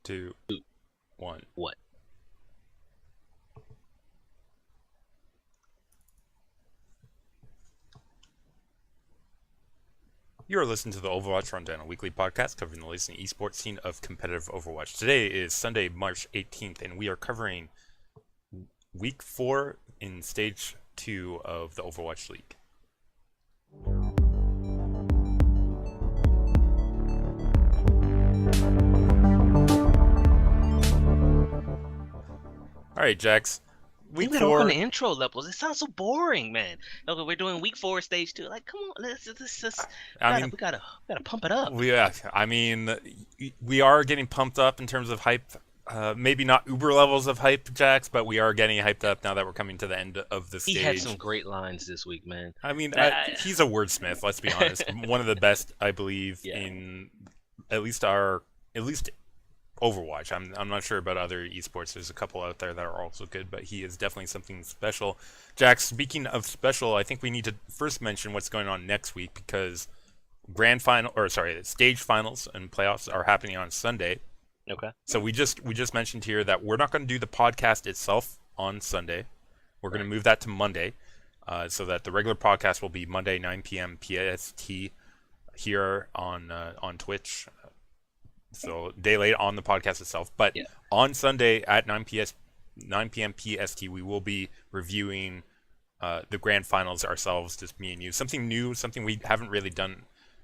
2, 1. What? You are listening to the Overwatch Rundown, a weekly podcast covering the latest in the esports scene of competitive Overwatch. Today is Sunday, March 18th, and we are covering Week 4 in Stage 2 of the Overwatch League. Alright, Jax. Week 4. On the intro levels. It sounds so boring, man. Okay, we're doing Week 4, Stage 2. Like, come on, let's we gotta pump it up. We are getting pumped up in terms of hype. Maybe not uber levels of hype, Jax, but we are getting hyped up now that we're coming to the end of the stage. He had some great lines this week, man. I mean, he's a wordsmith. Let's be honest. One of the best, I believe, in at least Overwatch. I'm not sure about other esports. There's a couple out there that are also good, but he is definitely something special. Jax, speaking of special, I think we need to first mention what's going on next week because stage finals and playoffs are happening on Sunday. Okay. So we just mentioned here that we're not going to do the podcast itself on Sunday. We're going to move that to Monday, so that the regular podcast will be Monday 9 p.m. PST here on Twitch. So day late on the podcast itself, but on Sunday at 9 p.m. PST, we will be reviewing the grand finals ourselves, just me and you. Something new, something we haven't really done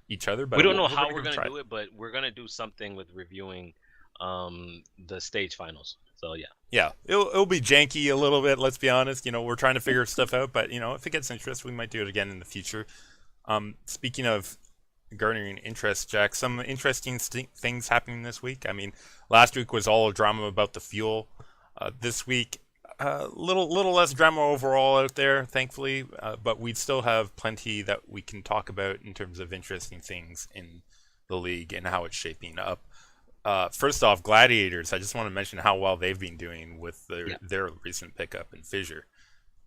each other. But we don't know how we're going to do it, but we're going to do something with reviewing the stage finals. So it'll be janky a little bit. Let's be honest. We're trying to figure stuff out, but if it gets interesting, we might do it again in the future. Speaking of garnering interest, Jack, some interesting things happening this week. I mean, last week was all a drama about the fuel. This week, little less drama overall out there, thankfully, but we still have plenty that we can talk about in terms of interesting things in the league and how it's shaping up. First off, Gladiators, I just want to mention how well they've been doing with their recent pickup in Fissure.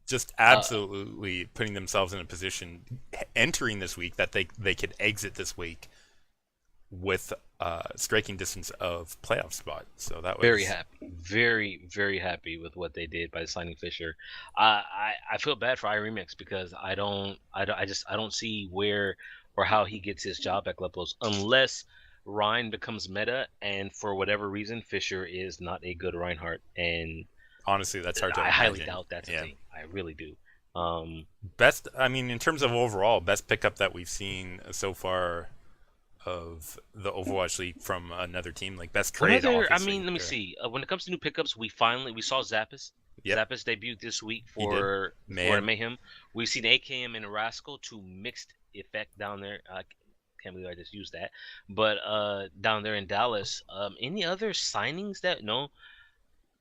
Just absolutely putting themselves in a position entering this week that they could exit this week with striking distance of playoff spot. So that was very happy with what they did by signing Fissure. I feel bad for iRemix because I don't see where or how he gets his job at Gleplos unless Ryan becomes meta, and for whatever reason Fissure is not a good Reinhardt, and honestly, that's hard to imagine. I highly doubt that's a thing. I really do. In terms of overall, best pickup that we've seen so far of the Overwatch League from another team, like best trade. Let me see. When it comes to new pickups, we saw Zappis. Yep. Zappis debuted this week for Mayhem. We've seen AKM and Rascal, two mixed effect down there. I can't believe I just used that. But down there in Dallas, any other signings that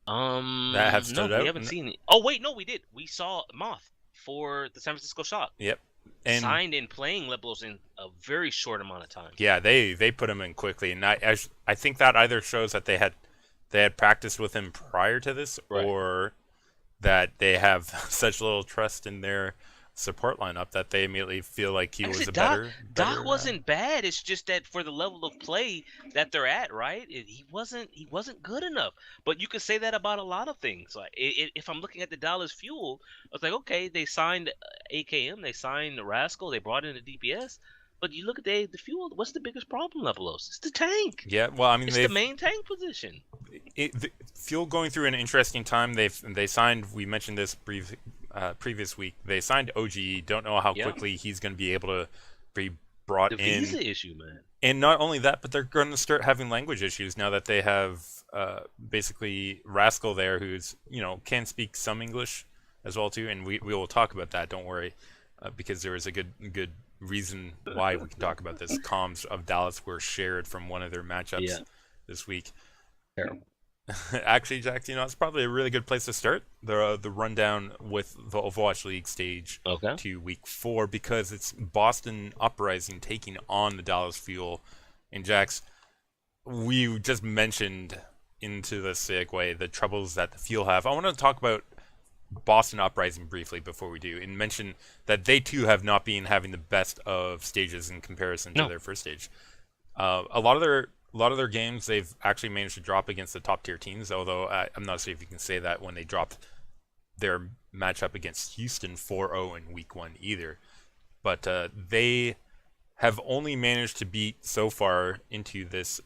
that have stood out? We haven't seen it. Oh wait, no, we did. We saw Moth for the San Francisco Shock. Yep. And signed and playing Leblos in a very short amount of time. Yeah, they put him in quickly, and I think that either shows that they had practiced with him prior to this, or that they have such little trust in their support lineup that they immediately feel like he was a better. Doc wasn't bad. It's just that for the level of play that they're at, right? He wasn't good enough. But you could say that about a lot of things. Like if I'm looking at the Dallas Fuel, I was like, okay, they signed AKM, they signed Rascal, they brought in a DPS. But you look at the Fuel, what's the biggest problem, Levelos? It's the tank. Yeah, well, I mean, it's the main tank position. The Fuel going through an interesting time. They signed. We mentioned this previous week. They signed OGE. Don't know how quickly he's going to be able to be brought in. The visa issue, man. And not only that, but they're going to start having language issues now that they have basically Rascal there, who's can speak some English as well too. And we will talk about that. Don't worry, because there is a good reason why we can talk about this. Comms of Dallas were shared from one of their matchups this week. Terrible. Actually, Jack, it's probably a really good place to start the rundown with the Overwatch League stage to week 4, because it's Boston Uprising taking on the Dallas Fuel. And Jax, we just mentioned into the segue the troubles that the Fuel have. I want to talk about Boston Uprising briefly before we do, and mention that they too have not been having the best of stages in comparison to their first stage. A lot of their a lot of their games they've actually managed to drop against the top tier teams. Although I'm not sure if you can say that when they dropped their matchup against Houston 4-0 in Week 1 either. But they have only managed to beat so far into this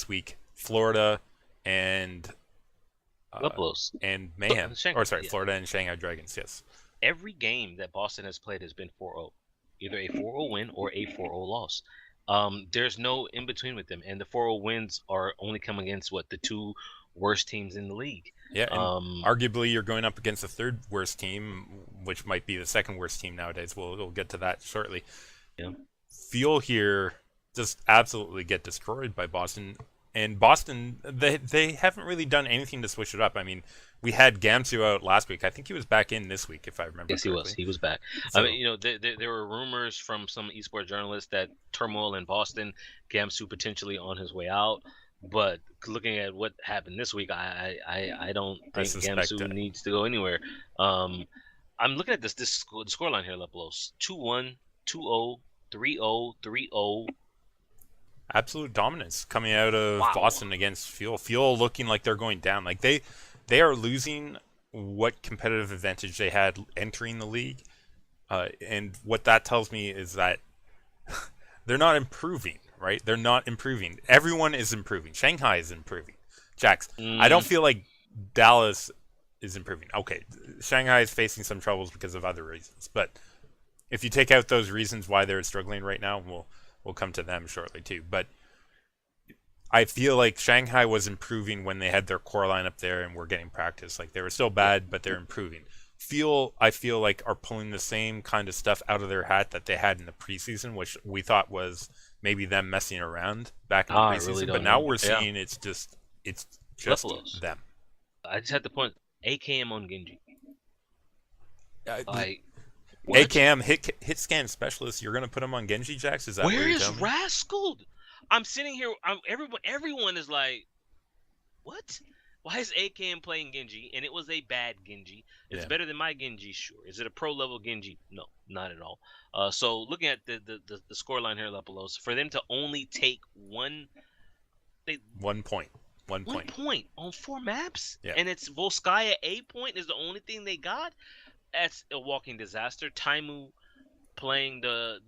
week Florida and Buffaloes. Mayhem. Or Shanghai, sorry, yeah. Florida and Shanghai Dragons. Yes. Every game that Boston has played has been 4-0, either a 4-0 win or a 4-0 loss. There's no in between with them, and the 4-0 wins are only coming against the two worst teams in the league. Yeah, and arguably you're going up against the third worst team, which might be the second worst team nowadays. We'll get to that shortly. Yeah. Fuel here just absolutely get destroyed by Boston. And Boston, they haven't really done anything to switch it up. I mean, we had Gamsu out last week. I think he was back in this week, if I remember Yes, correctly. he was back. So, I mean, there were rumors from some esports journalists that turmoil in Boston, Gamsu potentially on his way out. But looking at what happened this week, I don't think Gamsu needs to go anywhere. I'm looking at the scoreline here, Lepelos. 2-1, 2-0, 3-0, 3-0. Absolute dominance coming out of Boston against Fuel. Fuel looking like they're going down. Like they are losing what competitive advantage they had entering the league. And what that tells me is that they're not improving, right? They're not improving. Everyone is improving. Shanghai is improving. Jax, I don't feel like Dallas is improving. Okay, Shanghai is facing some troubles because of other reasons. But if you take out those reasons why they're struggling right now, we'll come to them shortly too. But I feel like Shanghai was improving when they had their core lineup there and were getting practice. Like they were still bad, but they're improving. I feel like are pulling the same kind of stuff out of their hat that they had in the preseason, which we thought was maybe them messing around back in the preseason. Really but now we're seeing it's just Buffaloes. them. I just had to point AKM on Genji. AKM hit scan specialist. You're gonna put him on Genji, Jax? Is that where is Rascal? I'm sitting here. Everyone is like, what? Why is AKM playing Genji? And it was a bad Genji. It's better than my Genji, sure. Is it a pro level Genji? No, not at all. So looking at the scoreline here, Lepelos, for them to only take one point on 4 maps, and it's Volskaya A point is the only thing they got. That's a walking disaster. Taimu playing the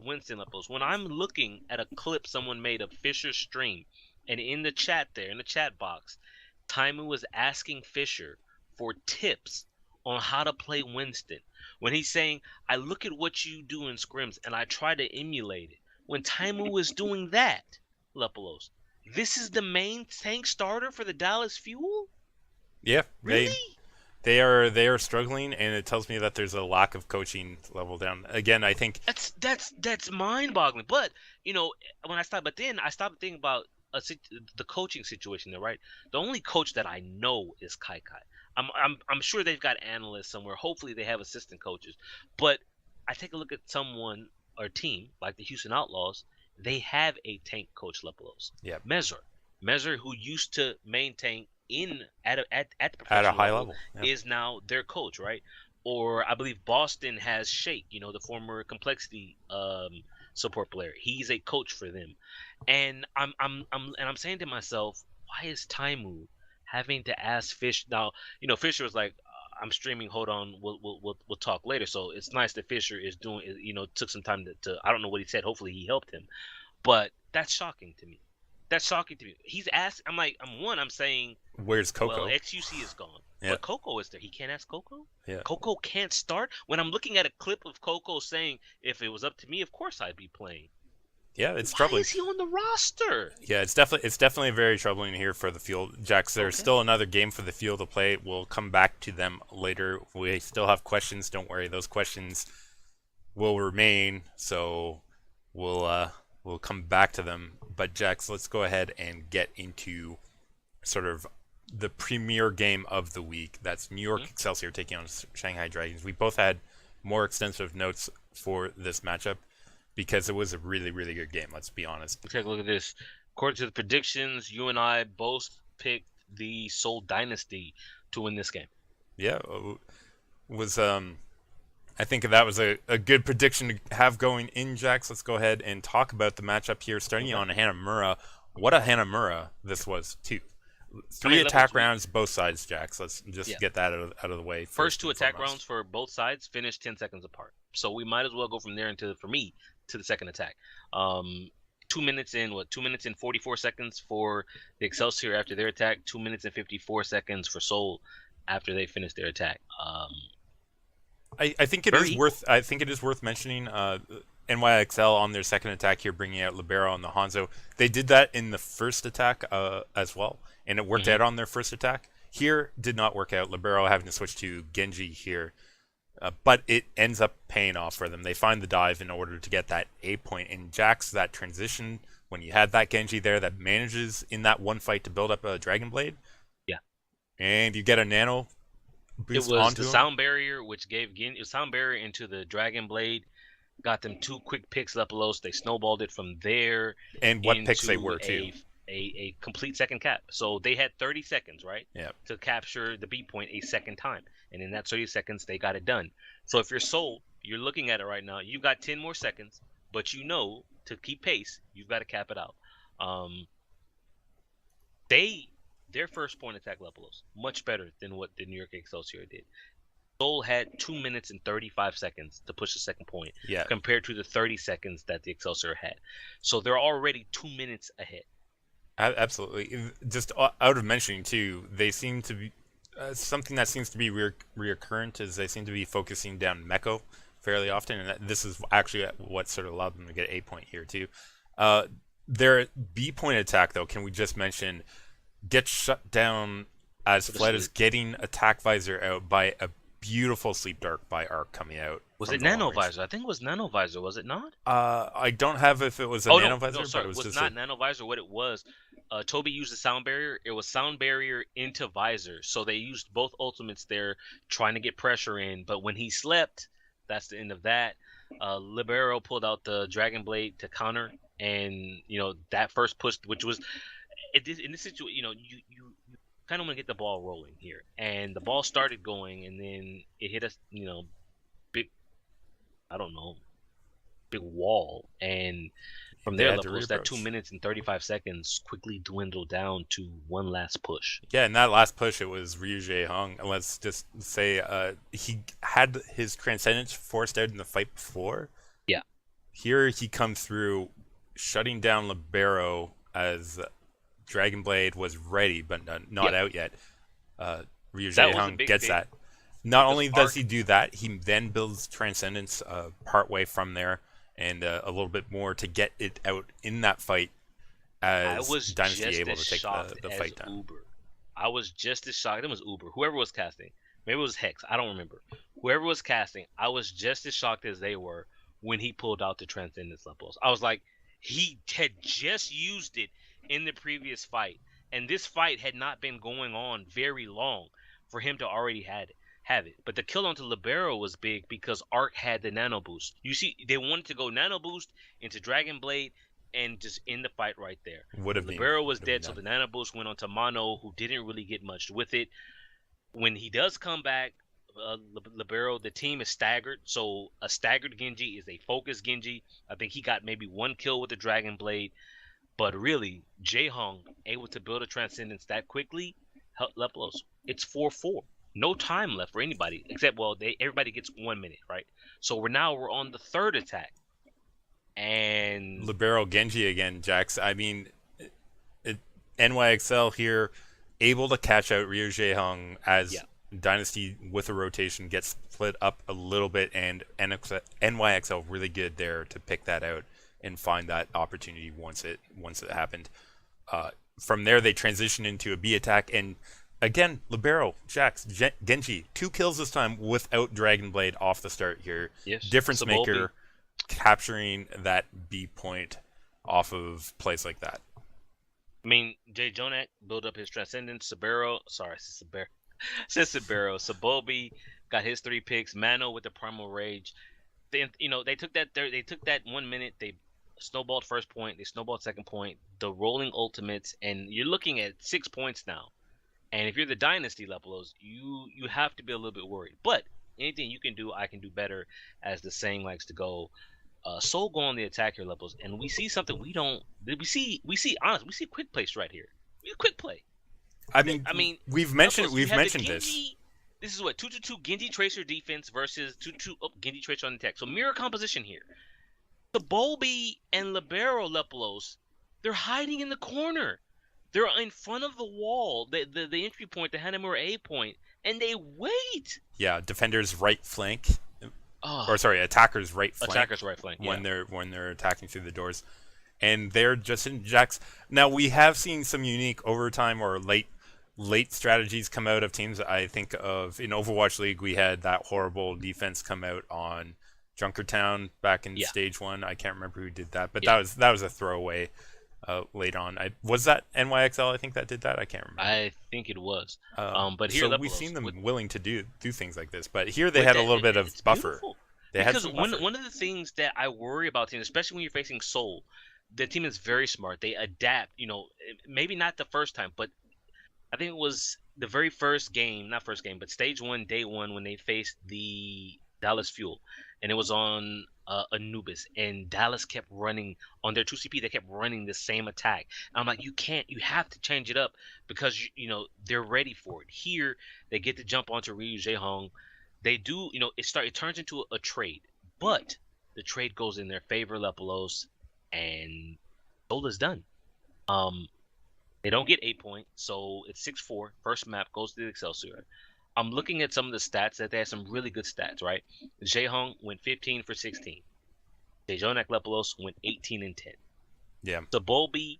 Winston Lepelos. When I'm looking at a clip someone made of Fisher's stream, and in the chat box, Taimu was asking Fisher for tips on how to play Winston. When he's saying, I look at what you do in scrims and I try to emulate it. When Taimu was doing that, Lepelos, this is the main tank starter for the Dallas Fuel? Yeah. Really? They are struggling, and it tells me that there's a lack of coaching level down. Again, I think that's mind-boggling. But when I stopped thinking about the coaching situation there, right? The only coach that I know is Kai. I'm sure they've got analysts somewhere. Hopefully they have assistant coaches. But I take a look at someone or team like the Houston Outlaws. They have a tank coach, Lepelos. Yeah. Measure, who used to maintain at a high level, is now their coach, right? Or I believe Boston has Shake, the former Complexity support player. He's a coach for them, and I'm saying to myself, why is Taimu having to ask Fish now? Fisher was like, I'm streaming. Hold on, we'll talk later. So it's nice that Fisher is doing. Took some time to I don't know what he said. Hopefully he helped him, but that's shocking to me. He's asked. I'm saying, where's Coco? Well, XUC is gone. Yeah. But Coco is there. He can't ask Coco? Yeah. Coco can't start? When I'm looking at a clip of Coco saying, if it was up to me, of course I'd be playing. Yeah, it's troubling. Why is he on the roster? Yeah, it's definitely very troubling here for the Fuel. Jax, there's still another game for the Fuel to play. We'll come back to them later. We still have questions. Don't worry. Those questions will remain. So we'll come back to them. But Jax, let's go ahead and get into sort of the premier game of the week. That's New York Excelsior taking on Shanghai Dragons. We both had more extensive notes for this matchup because it was a really, really good game, let's be honest. Take a look at this. According to the predictions, you and I both picked the Seoul Dynasty to win this game. Yeah, it was I think that was a good prediction to have going in, Jax. Let's go ahead and talk about the matchup here, starting Okay. on Hanamura. What a Hanamura this was, too. How Three many levels attack we? rounds, both sides, Jax. Let's just Yeah. get that out of the way First first two and attack rounds foremost. for both sides finished 10 seconds apart. So we might as well go from there into for me to the second attack. 2 minutes in 2 minutes and 44 seconds for the Excelsior after their attack. 2 minutes and 54 seconds for Seoul after they finished their attack. I think it Very is equal. worth. I think it is worth mentioning. NYXL on their second attack here, bringing out Libero and the Hanzo. They did that in the first attack as well, and it worked out on their first attack. Here, did not work out. Libero having to switch to Genji here, but it ends up paying off for them. They find the dive in order to get that A point. And Jax, that transition when you had that Genji there that manages in that one fight to build up a Dragon Blade, Yeah. and you get a nano It boost was onto the him. sound barrier, which gave sound barrier into the Dragon Blade, got them 2 quick picks Lepelos. They snowballed it from there And what picks they into were, too. a complete second cap. So they had 30 seconds, right, Yeah. to capture the B point a second time, and in that 30 seconds they got it done. So if you're Soul, you're looking at it right now. You've got 10 more seconds, but you know to keep pace, you've got to cap it out. Their first point attack Lepelos much better than what the New York Excelsior did. Seoul had 2 minutes and 35 seconds to push the second point, Yeah. compared to the 30 seconds that the Excelsior had. So they're already 2 minutes ahead. Absolutely. Just out of mentioning too, they seem to be something that seems to be reoccurrent is they seem to be focusing down Meko fairly often, and this is actually what sort of allowed them to get a point here too. Their B point attack, though, can we just mention, gets shut down as Fled is getting attack visor out by a beautiful sleep dart by Arc coming out. Was it Nano Visor? I think it was Nano Visor, was it not? I don't have if it was a Nano Visor, sorry, but it was just not Nano Visor. What it was, Toby used the sound barrier. It was sound barrier into Visor, so they used both ultimates there, trying to get pressure in. But when he slept, that's the end of that. Libero pulled out the Dragon Blade to counter, and that first push, which was in this situation, you kind of want to get the ball rolling here, and the ball started going, and then it hit us, big, I don't know, big wall, and from there, Lepelos, that 2 minutes and 35 seconds quickly dwindled down to one last push. Yeah, in that last push, it was Ryu Jae-hung. Let's just say he had his Transcendence forced out in the fight before. Yeah. Here he comes through, shutting down Libero as Dragon Blade was ready, but not out yet. Ryu Jae-hung gets that. Not only does he do that, he then builds Transcendence partway from there, and a little bit more to get it out in that fight as Dynasty able to take the fight down. I was just as shocked. It was Uber. Whoever was casting. Maybe it was Hex. I don't remember. Whoever was casting, I was just as shocked as they were when he pulled out the Transcendence Lepelos. I was like, he had just used it in the previous fight, and this fight had not been going on very long for him to already have it. But the kill onto Libero was big because Arc had the nano boost. You see, they wanted to go nano boost into Dragon Blade and just end the fight right there. Libero was dead, so the nano boost went onto Mono, who didn't really get much with it. When he does come back, Libero, the team is staggered, so a staggered Genji is a focused Genji. I think he got maybe one kill with the Dragon Blade, but really, Jae-hung able to build a Transcendence that quickly helped Lepelos. It's 4-4. No time left for anybody except everybody gets 1 minute, right? So we're on the third attack, and Libero Genji again, Jax. I mean, NYXL here able to catch out Ryu Jae-hung as Dynasty with a rotation gets split up a little bit, and NYXL really good there to pick that out and find that opportunity once it happened. From there, they transition into a B attack, and again, Libero, Jax, Genji, 2 kills this time without Dragon Blade off the start here. Yes. Difference maker, capturing that B point off of plays like that. I mean, Jay Jonak built up his Transcendence. Sabobi got his 3 picks. Mano with the Primal Rage. They took that 1 minute. They snowballed first point. They snowballed second point. The rolling ultimates, and you're looking at 6 points now. And if you're the Dynasty Lepelos, you have to be a little bit worried. But anything you can do, I can do better, as the saying likes to go. Soul go on the attack your levels, and we see something we don't. We see quick play right here. We have quick play. I mean, I mean, we've levels, mentioned you have the this. Genji. This is what 2-2 Genji Tracer defense versus 2-2 Genji Tracer on attack. So mirror composition here. The Bulby and Libero Lepolos, they're hiding in the corner. They're in front of the wall, the entry point, the Hanamura A point, and they wait. Yeah, defender's right flank, Oh, or sorry, attacker's right flank. attacker's right flank. When Yeah. they're attacking through the doors, and they're just in jacks. Now we have seen some unique overtime or late strategies come out of teams. I think of in Overwatch League we had that horrible defense come out on Junkertown back in stage 1. I can't remember who did that, but that was a throwaway late on. Was that NYXL? I think that did that. I can't remember. I think it was. But here, so we've seen them willing to do things like this, but here they had a little bit of buffer. Beautiful. They because had some buffer. one of the things that I worry about teams, especially when you're facing Seoul, the team is very smart. They adapt. Maybe not the first time, but I think it was the very first game, not first game, but stage 1, day 1, when they faced the Dallas Fuel, and it was on Anubis, and Dallas kept running on their 2CP. They kept running the same attack. And I'm like, you have to change it up because they're ready for it. Here, they get to jump onto Ryu Jaehong. They do, it turns into a trade, but the trade goes in their favor, Lepolos, and Soul is done. They don't get 8 points, so it's 6-4. First map goes to the Excelsior. I'm looking at some of the stats that they have some really good stats, right? Jaehong went 15 for 16. Daejonak Lepolos went 18 and 10. Yeah. Sabolbi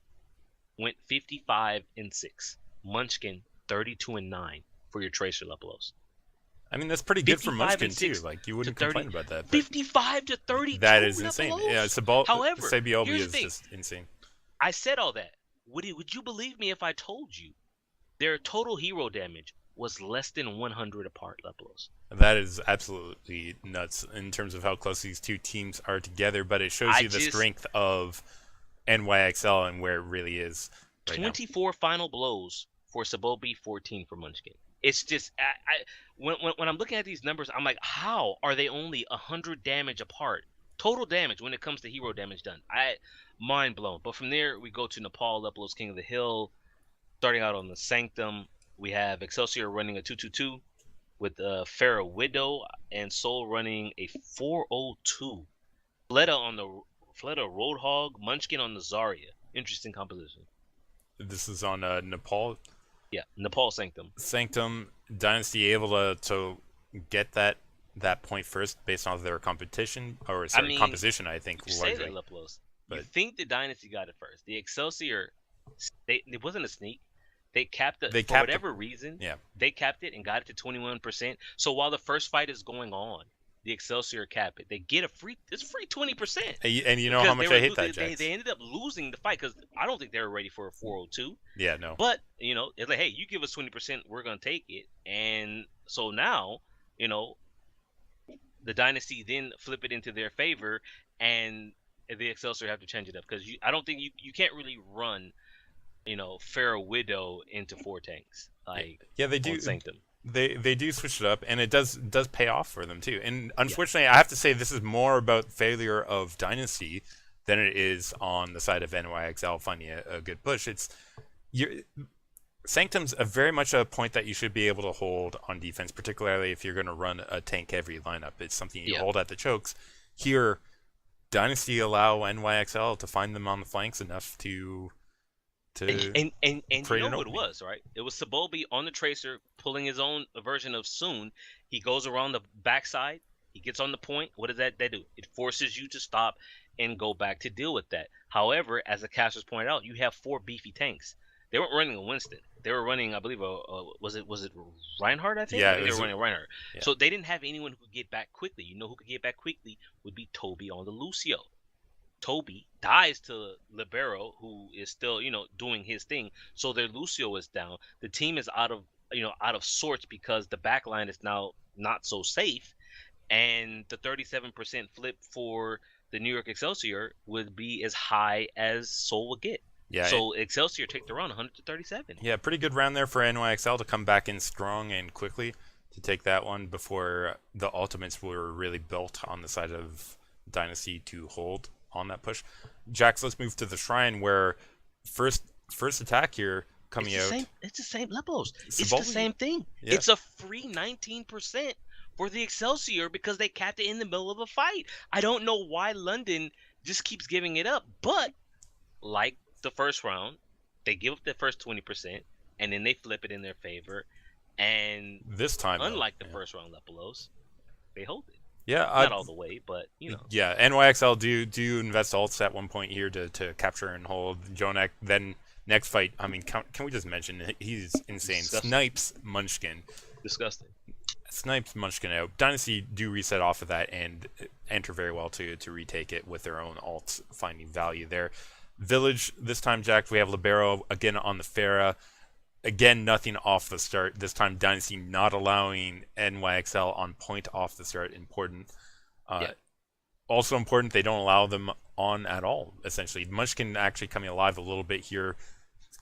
went 55 and 6. Munchkin 32 and 9 for your Tracer Lepolos. I mean, that's pretty good for Munchkin too. Like, you wouldn't complain about that. 55 to 32. That is insane. Yeah, However, Sabolbi here's is the thing. just insane. I said all that. Would you believe me if I told you their total hero damage was less than 100 apart, Lepolos? That is absolutely nuts in terms of how close these two teams are together, but it shows you the strength of NYXL and where it really is right 24 final blows for Sabolbi, 14 for Munchkin. It's just, when I'm looking at these numbers, I'm like, how are they only 100 damage apart? Total damage when it comes to hero damage done. Mind blown. But from there, we go to Nepal, Lepolos, King of the Hill. Starting out on the Sanctum, we have Excelsior running a 2-2-2 with Farah Widow and Soul running a 4-0-2. Fleta Roadhog, Munchkin on the Zarya. Interesting composition. This is on Nepal. Yeah, Nepal Sanctum. Sanctum Dynasty able to get that point first based on their competition composition. I think. You say that, Lepolos. You think the Dynasty got it first? The Excelsior, it wasn't a sneak. They capped it for whatever reason. Yeah. They capped it and got it to 21%. So while the first fight is going on, the Excelsior cap it. They get it's free 20%. And you know how much I hate that, Jax. They ended up losing the fight because I don't think they were ready for a 4-0-2. Yeah, no. But, it's like, hey, you give us 20%, we're going to take it. And so now, the Dynasty then flip it into their favor, and the Excelsior have to change it up because I don't think you can't really run, Farah Widow into 4 tanks. Yeah, they do. Sanctum. They do switch it up, and it does pay off for them too. And unfortunately, I have to say this is more about failure of Dynasty than it is on the side of NYXL finding a good push. Sanctum's very much a point that you should be able to hold on defense, particularly if you're going to run a tank-heavy lineup. It's something you hold at the chokes. Here, Dynasty allow NYXL to find them on the flanks enough to and you know what it was, right? It was Sabolbi on the Tracer pulling his own version of Soon. He goes around the backside. He gets on the point. What does that do? It forces you to stop and go back to deal with that. However, as the casters pointed out, you have 4 beefy tanks. They weren't running a Winston. They were running, I believe, was it Reinhardt? I think. Yeah, they were running Reinhardt. Yeah. So they didn't have anyone who could get back quickly. You know who could get back quickly would be Toby on the Lucio. Toby dies to Libero, who is still, doing his thing. So their Lucio is down. The team is out of sorts because the back line is now not so safe, and the 37% flip for the New York Excelsior would be as high as Seoul would get. Yeah. So Excelsior take the round 100 to 37. Yeah, pretty good round there for NYXL to come back in strong and quickly to take that one before the ultimates were really built on the side of Dynasty to hold on that push. Jax, let's move to the Shrine where first attack here It's coming the out. same. It's the same levels. It's the Saboli, same thing. yeah. It's a free 19% for the Excelsior because they capped it in the middle of a fight. I don't know why London just keeps giving it up. But like the first round, they give up the first 20% and then they flip it in their favor. And This time, though, unlike the yeah. first round Lepelos, they hold it. Yeah, Not all the way, but you know. yeah. NYXL do invest ults at one point here to capture and hold Jonak. Then next fight, I mean, can we just mention he's insane. Disgusting. Snipes Munchkin. Disgusting. Snipes Munchkin out. Dynasty do reset off of that and enter very well to retake it with their own ults, finding value there. Village this time, Jack. We have Libero again on the Pharah. Again, nothing off the start. This time, Dynasty not allowing NYXL on point off the start. Important. Yeah. Also important, they don't allow them on at all, essentially. Munchkin actually coming alive a little bit here.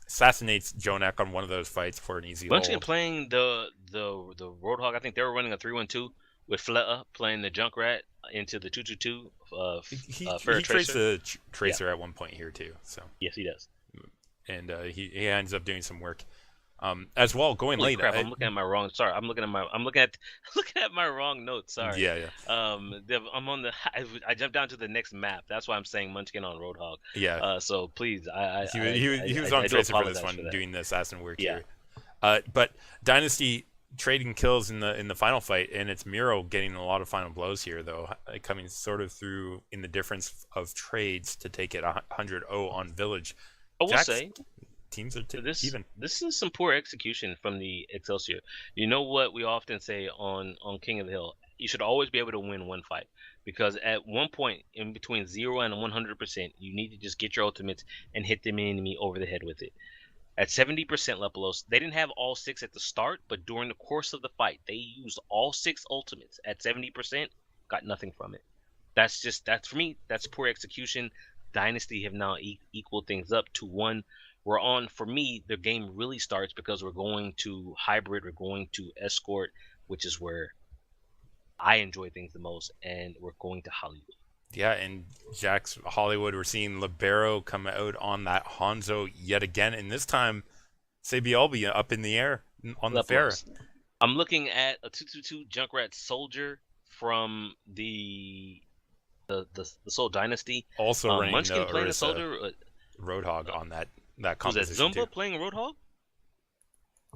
Assassinates Jonak on one of those fights for an easy Munchkin hold. playing the Roadhog. I think they were running a 3-1-2 with Fleta playing the Junkrat into the 2-2-2. He Pharah traced Tracer. the Tracer at one point here, too. So Yes, he does. and he ends up doing some work as well. Going Holy late. crap! I'm looking at my wrong. Sorry, I'm looking at my wrong notes. Sorry. Yeah. I'm on the. I jumped down to the next map. That's why I'm saying Munchkin on Roadhog. Yeah. So please, He was on do Tracer for apologize this one, that. doing the assassin work Yeah. here. But Dynasty trading kills in the final fight, and it's Miro getting a lot of final blows here, though, coming sort of through in the difference of trades to take it 100-0 on Village. I will Jax, say teams are even. this is some poor execution from the Excelsior. You know what we often say on King of the Hill? You should always be able to win one fight because at one point in between 0 and 100%, you need to just get your ultimates and hit the enemy over the head with it. At 70% Lepelos, they didn't have all 6 at the start, but during the course of the fight, they used all 6 ultimates at 70%, got nothing from it. That's for me, that's poor execution. Dynasty have now equaled things up to 1. We're on, for me, the game really starts because we're going to hybrid, we're going to escort, which is where I enjoy things the most, and we're going to Hollywood. Yeah, and Jack's Hollywood, we're seeing Libero come out on that Hanzo yet again, and this time, Sabialbi up in the air on the Pharah. I'm looking at a 2-2-2 Junkrat Soldier from the Seoul Dynasty. Also running Munchkin playing a a Soldier. Roadhog on that Was that composition Zumba too. playing Roadhog?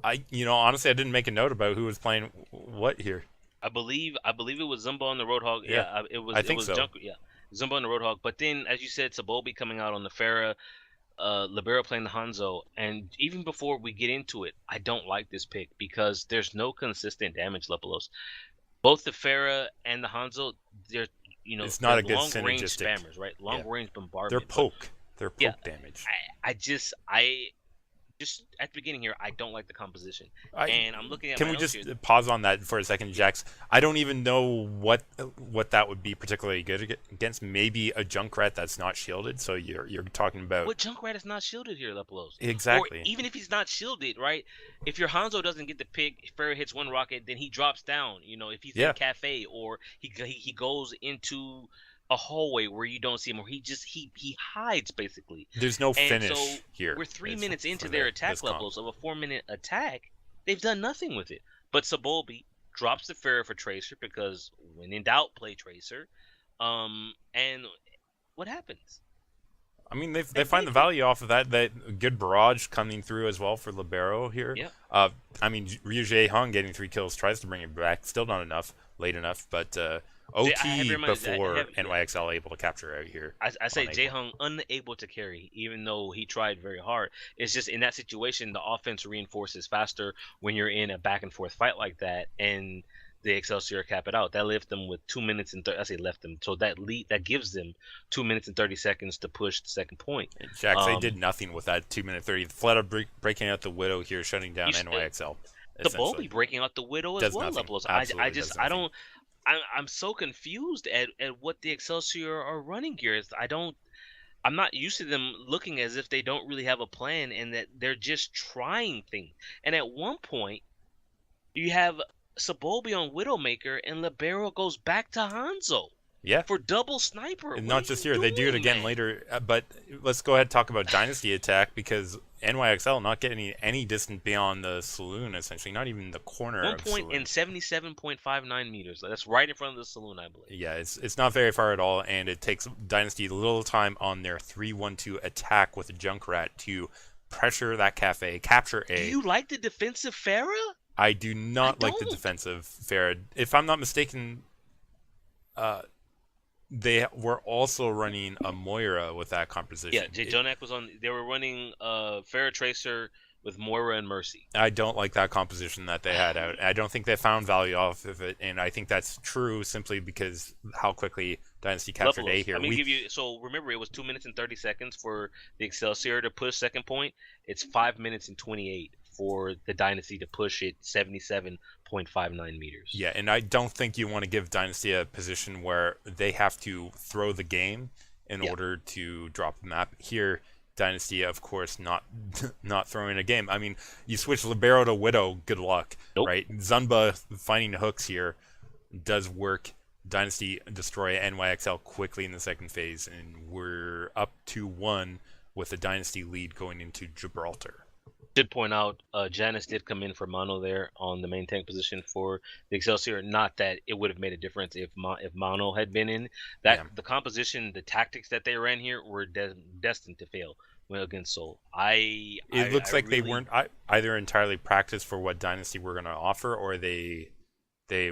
Honestly, I didn't make a note about who was playing what here. I believe it was Zumba on the Roadhog. Yeah, it was. I think so. Yeah, Zumba on the Roadhog. But then, as you said, Sabobi coming out on the Pharah, Libero playing the Hanzo, and even before we get into it, I don't like this pick because there's no consistent damage Lepelos. Both the Pharah and the Hanzo, they're it's not a good long range synergistic spammers, right? Long range bombardment. They're poke. They're poke damage. I just at the beginning here, I don't like the composition, and I'm looking at. Can my we just here. pause on that for a second, Jax? I don't even know what that would be particularly good against. Maybe a Junkrat that's not shielded. So you're talking about what Junkrat is not shielded here, Lepelos? Exactly. Or even if he's not shielded, right? If your Hanzo doesn't get the pick, if Pharah hits one rocket, then he drops down. If he's in cafe or he goes into a hallway where you don't see him, or he hides basically. There's no and finish so here. We're 3 minutes into their attack levels of a 4-minute attack. They've done nothing with it. But Sabolbi drops the Pharah for Tracer because when in doubt, play Tracer. And what happens? I mean, they find the value off of that good barrage coming through as well for Libero here. Yeah. I mean, Ryu Jae-hung getting 3 kills, tries to bring it back. Still not enough, late enough, but OT before NYXL able to capture out here. I say Jae-hung unable to carry, even though he tried very hard. It's just in that situation, the offense reinforces faster when you're in a back and forth fight like that, and the Excelsior cap it out. That left them with 2 minutes and so that gives them 2 minutes and 30 seconds to push the second point. Jax, they did nothing with that 2 minute 30. Fleta breaking out the Widow here, shutting down NYXL. The Bulby breaking out the Widow as well. I'm so confused at what the Excelsior are running here. I'm not used to them looking as if they don't really have a plan and that they're just trying things. And at one point, you have Sabobi on Widowmaker, and Libero goes back to Hanzo Yeah. for double sniper. And What are not just you here, they do it doing, again man? later. But let's go ahead and talk about Dynasty Attack because NYXL not getting any distance beyond the saloon, essentially, not even the corner One of point saloon. and 77.59 meters. That's right in front of the saloon, I believe. Yeah, it's not very far at all, and it takes Dynasty a little time on their 3-1-2 attack with Junkrat to pressure that cafe, capture Do A. you like the defensive Farah? I do I not like the don't. defensive Farad. If I'm not mistaken, uh, they were also running a Moira with that Yeah, composition. Jay Jonak was on. They were running Farah Tracer with Moira and Mercy. I don't like that composition that they had out. I don't think they found value off of it, and I think that's true simply because how quickly Dynasty captured A Buffaloes. here. I mean, give you. So remember, it was 2 minutes and 30 seconds for the Excelsior to push second point. It's 5 minutes and 28 for the Dynasty to push it 77.59 meters. Yeah, and I don't think you want to give Dynasty a position where they have to throw the game in Yeah. order to drop the map. Here, Dynasty, of course, not not throwing a game. I mean, you switch Libero to Widow, good luck, Nope. right? Zunba finding hooks here does work. Dynasty destroy NYXL quickly in the second phase, and we're up 2-1 with a Dynasty lead going into Gibraltar. Should point out, Janice did come in for Mono there on the main tank position for the Excelsior. Not that it would have made a difference if Mono had been in. That Yeah. the composition, the tactics that they ran here were destined to fail when against Seoul. It looks like they really, weren't either entirely practiced for what Dynasty were going to offer, or they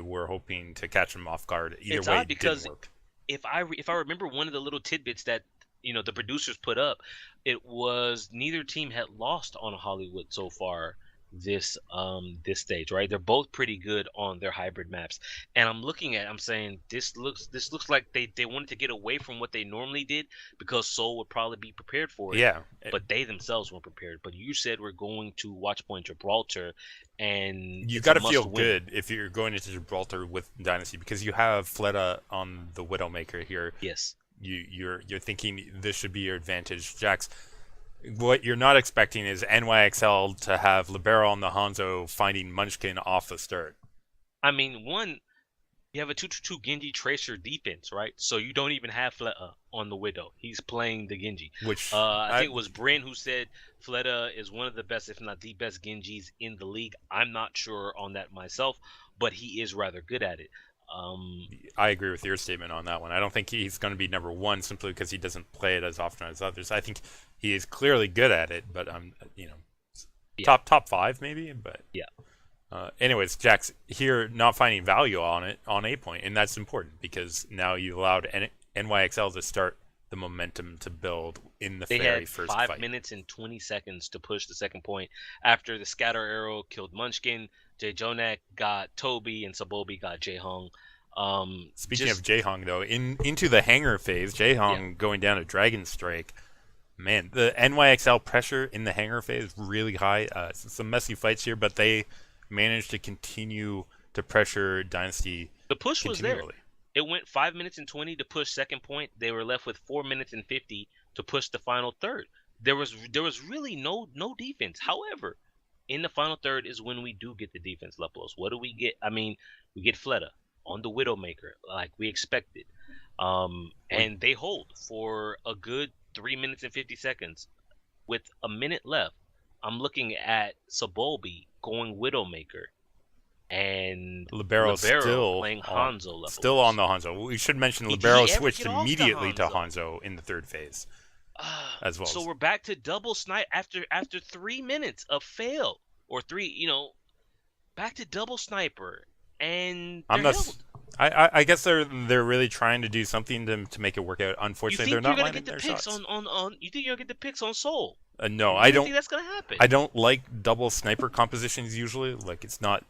were hoping to catch them off guard. Either It's way, odd it didn't because work. if I remember one of the little tidbits that the producers put up, it was neither team had lost on Hollywood so far this stage, right? They're both pretty good on their hybrid maps. And I'm saying this looks like they wanted to get away from what they normally did because Seoul would probably be prepared for it, Yeah, but they themselves weren't prepared. But you said we're going to Watch Point Gibraltar, and you it's a got to must feel win. good if you're going into Gibraltar with Dynasty because you have Fleta on the Widowmaker here. Yes. You're thinking this should be your advantage, Jax. What you're not expecting is NYXL to have Libero on the Hanzo finding Munchkin off the start. I mean, one, you have a 2-2 Genji Tracer defense, right? So you don't even have Fleta on the Widow. He's playing the Genji. Which I think it was Bryn who said Fleta is one of the best, if not the best, Genjis in the league. I'm not sure on that myself, but he is rather good at it. I agree with your statement on that one. I don't think he's going to be number one simply because he doesn't play it as often as others. I think he is clearly good at it, but Yeah. top five maybe. But Yeah. anyways, Jax here not finding value on it on A point, and that's important because now you allowed NYXL to start the momentum to build in the They very had first 5 fight. minutes and 20 seconds to push the second point after the scatter arrow killed Munchkin. Jay Jonak got Toby, and Sabobi got Jae Hong. Speaking of Jaehong, though, into the hangar phase, Yeah, Jaehong going down to Dragon Strike. Man, the NYXL pressure in the hangar phase really high. Some messy fights here, but they managed to continue to pressure Dynasty the push was there. continually. It went 5 minutes and 20 to push second point. They were left with 4 minutes and 50 to push the final third. There was really no defense. However, in the final third is when we do get the defense, Leplos. What do we get? I mean, we get Fleta on the Widowmaker like we expected. And they hold for a good 3 minutes and 50 seconds. With a minute left, I'm looking at Sabolbi going Widowmaker and Libero still playing on, Hanzo still on Leplos. the Hanzo. We should mention Did Libero he ever switched get off the immediately to Hanzo? Hanzo in the third phase as well. So we're back to double snipe after 3 minutes of fail or three, back to double sniper, and I'm they're not. held. I guess they're really trying to do something to make it work out. You Unfortunately, they're think you're not gonna get landing the their picks shots. on you think you're gonna get the picks on Soul? No, You I really don't. think that's gonna happen? I don't like double sniper compositions usually. Like it's not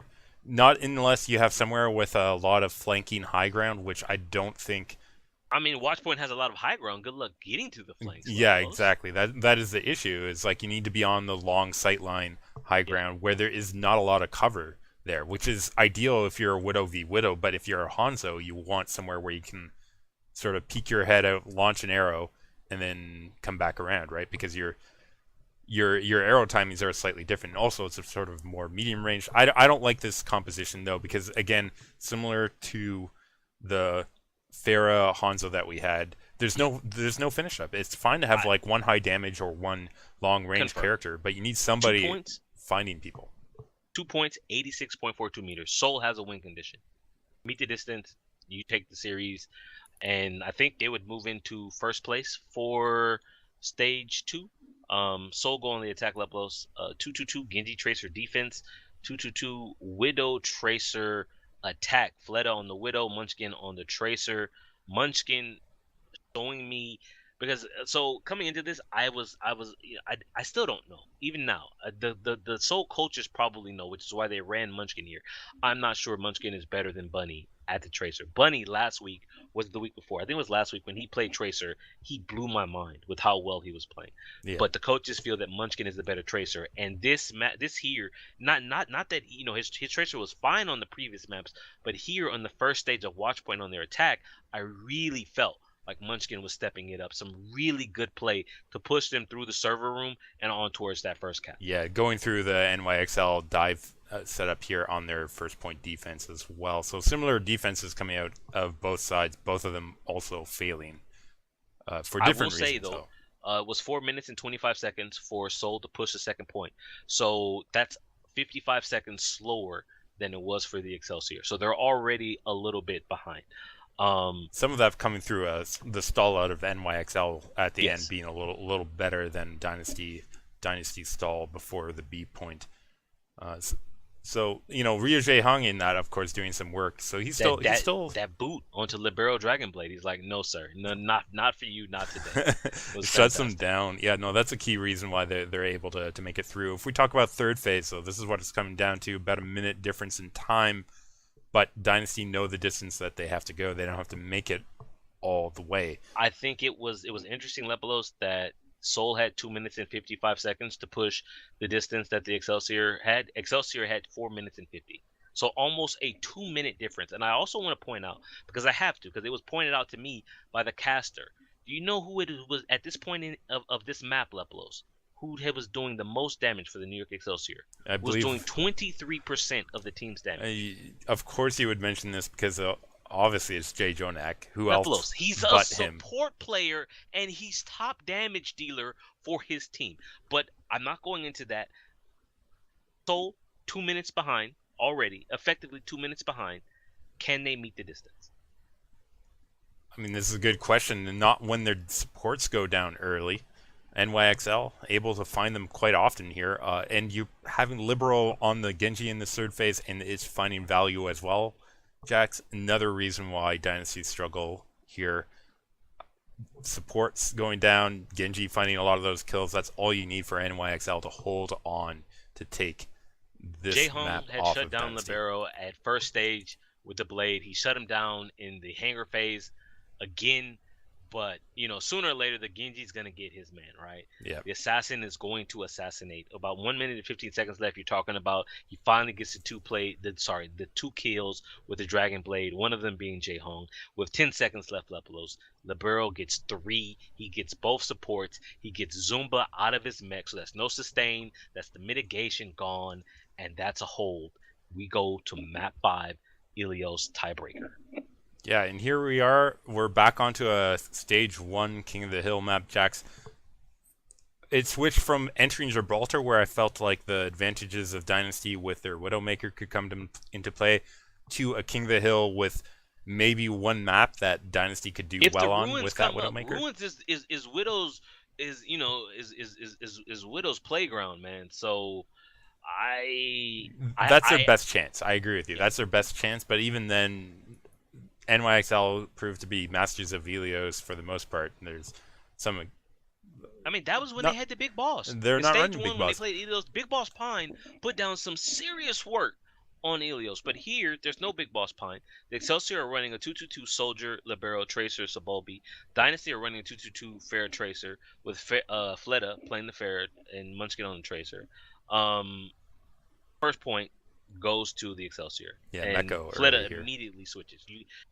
unless you have somewhere with a lot of flanking high ground, which I don't think. I mean, Watchpoint has a lot of high ground. Good luck getting to the flanks. Yeah, Leplos. exactly. That is the issue. Is like you need to be on the long sight line high ground where there is not a lot of cover there, which is ideal if you're a Widow v Widow. But if you're a Hanzo, you want somewhere where you can sort of peek your head out, launch an arrow, and then come back around, right? Because your arrow timings are slightly different. Also, it's a sort of more medium range. I don't like this composition though because again, similar to the Pharah Hanzo that we had, there's no finish up. It's fine to have I like one high damage or one long range confirm. character, but you need Two somebody points. finding people. 2 points. 86.42 meters. Seoul has a win condition. Meet the distance. You take the series, and I think they would move into first place for stage two. Soul go on the attack levels. 222 Genji Tracer defense. 222 Widow Tracer attack. Fleta on the Widow. Munchkin on the Tracer. Munchkin showing me because so coming into this, I still don't know even now. The Soul coaches probably know, which is why they ran Munchkin here. I'm not sure Munchkin is better than Bunny at the Tracer. Bunny last week was the week before. I think it was last week when he played Tracer. He blew my mind with how well he was playing. Yeah. But the coaches feel that Munchkin is the better Tracer, and this here, not that his Tracer was fine on the previous maps, but here on the first stage of Watchpoint on their attack, I really felt like Munchkin was stepping it up. Some really good play to push them through the server room and on towards that first cap. Yeah, going through the NYXL dive setup here on their first point defense as well. So similar defenses coming out of both sides, both of them also failing for different reasons. I will say, though, it was 4 minutes and 25 seconds for Seoul to push the second point. So that's 55 seconds slower than it was for the Excelsior. So they're already a little bit behind. Some of that coming through the stall out of NYXL at the Yes. end being a little better than Dynasty stall before the B point. So Ryu Jae-hung in that, of course, doing some work. So he's still that boot onto Libero Dragonblade. He's like, no sir, no, not for you, not today. Shuts them down. Yeah, no, that's a key reason why they're able to make it through. If we talk about third phase, so this is what it's coming down to: about a minute difference in time. But Dynasty know the distance that they have to go. They don't have to make it all the way. I think it was interesting, Lepelos, that Seoul had 2 minutes and 55 seconds to push the distance that the Excelsior had. Excelsior had 4 minutes and 50. So almost a 2-minute difference. And I also want to point out, because I have to, because it was pointed out to me by the caster. Do you know who it was at this point of this map, Lepelos? Who was doing the most damage for the New York Excelsior? I believe was doing 23% of the team's damage. Of course you would mention this because obviously it's Jay Jonak. Who Lepelos. else? He's but a support him. player and he's top damage dealer for his team. But I'm not going into that. Soul 2 minutes behind already, effectively 2 minutes behind. Can they meet the distance? I mean, this is a good question, and not when their supports go down early. NYXL able to find them quite often here, and you having Liberal on the Genji in the third phase, and it's finding value as well. Jack's another reason why Dynasty struggle here. Supports going down, Genji finding a lot of those kills. That's all you need for NYXL to hold on to take this map had off shut of down Dynasty. Libero at first stage with the blade. He shut him down in the hangar phase again. But, sooner or later, the Genji's going to get his man, right? Yeah. The assassin is going to assassinate. About 1 minute and 15 seconds left. You're talking about he finally gets the two kills with the Dragon Blade, one of them being Jae-hong. With 10 seconds left, Lepelos, Libero gets 3. He gets both supports. He gets Zumba out of his mech, so that's no sustain. That's the mitigation gone, and that's a hold. We go to map 5, Ilios tiebreaker. Yeah, and here we are. We're back onto a stage 1 King of the Hill map, Jax. It switched from entering Gibraltar, where I felt like the advantages of Dynasty with their Widowmaker could come into play, to a King of the Hill with maybe one map that Dynasty could do well on with that Widowmaker. Ruins is Widow's is Widow's playground, man. So that's their best chance. I agree with you. That's their best chance, but even then, NYXL proved to be masters of Helios for the most part. There's some. I mean, that was when they had the big boss. They're not running Stage 1, big when boss. they played Ilios, Big Boss Pine put down some serious work on Ilios. But here, there's no Big Boss Pine. The Excelsior are running a 2-2-2 Soldier, Libero, Tracer, Sabolbi. Dynasty are running a 2-2-2 Fair Tracer with Fleta playing the Fair and Munchkin on the Tracer. First point, goes to the Excelsior. Yeah, And Mecco early Fleta here. immediately switches.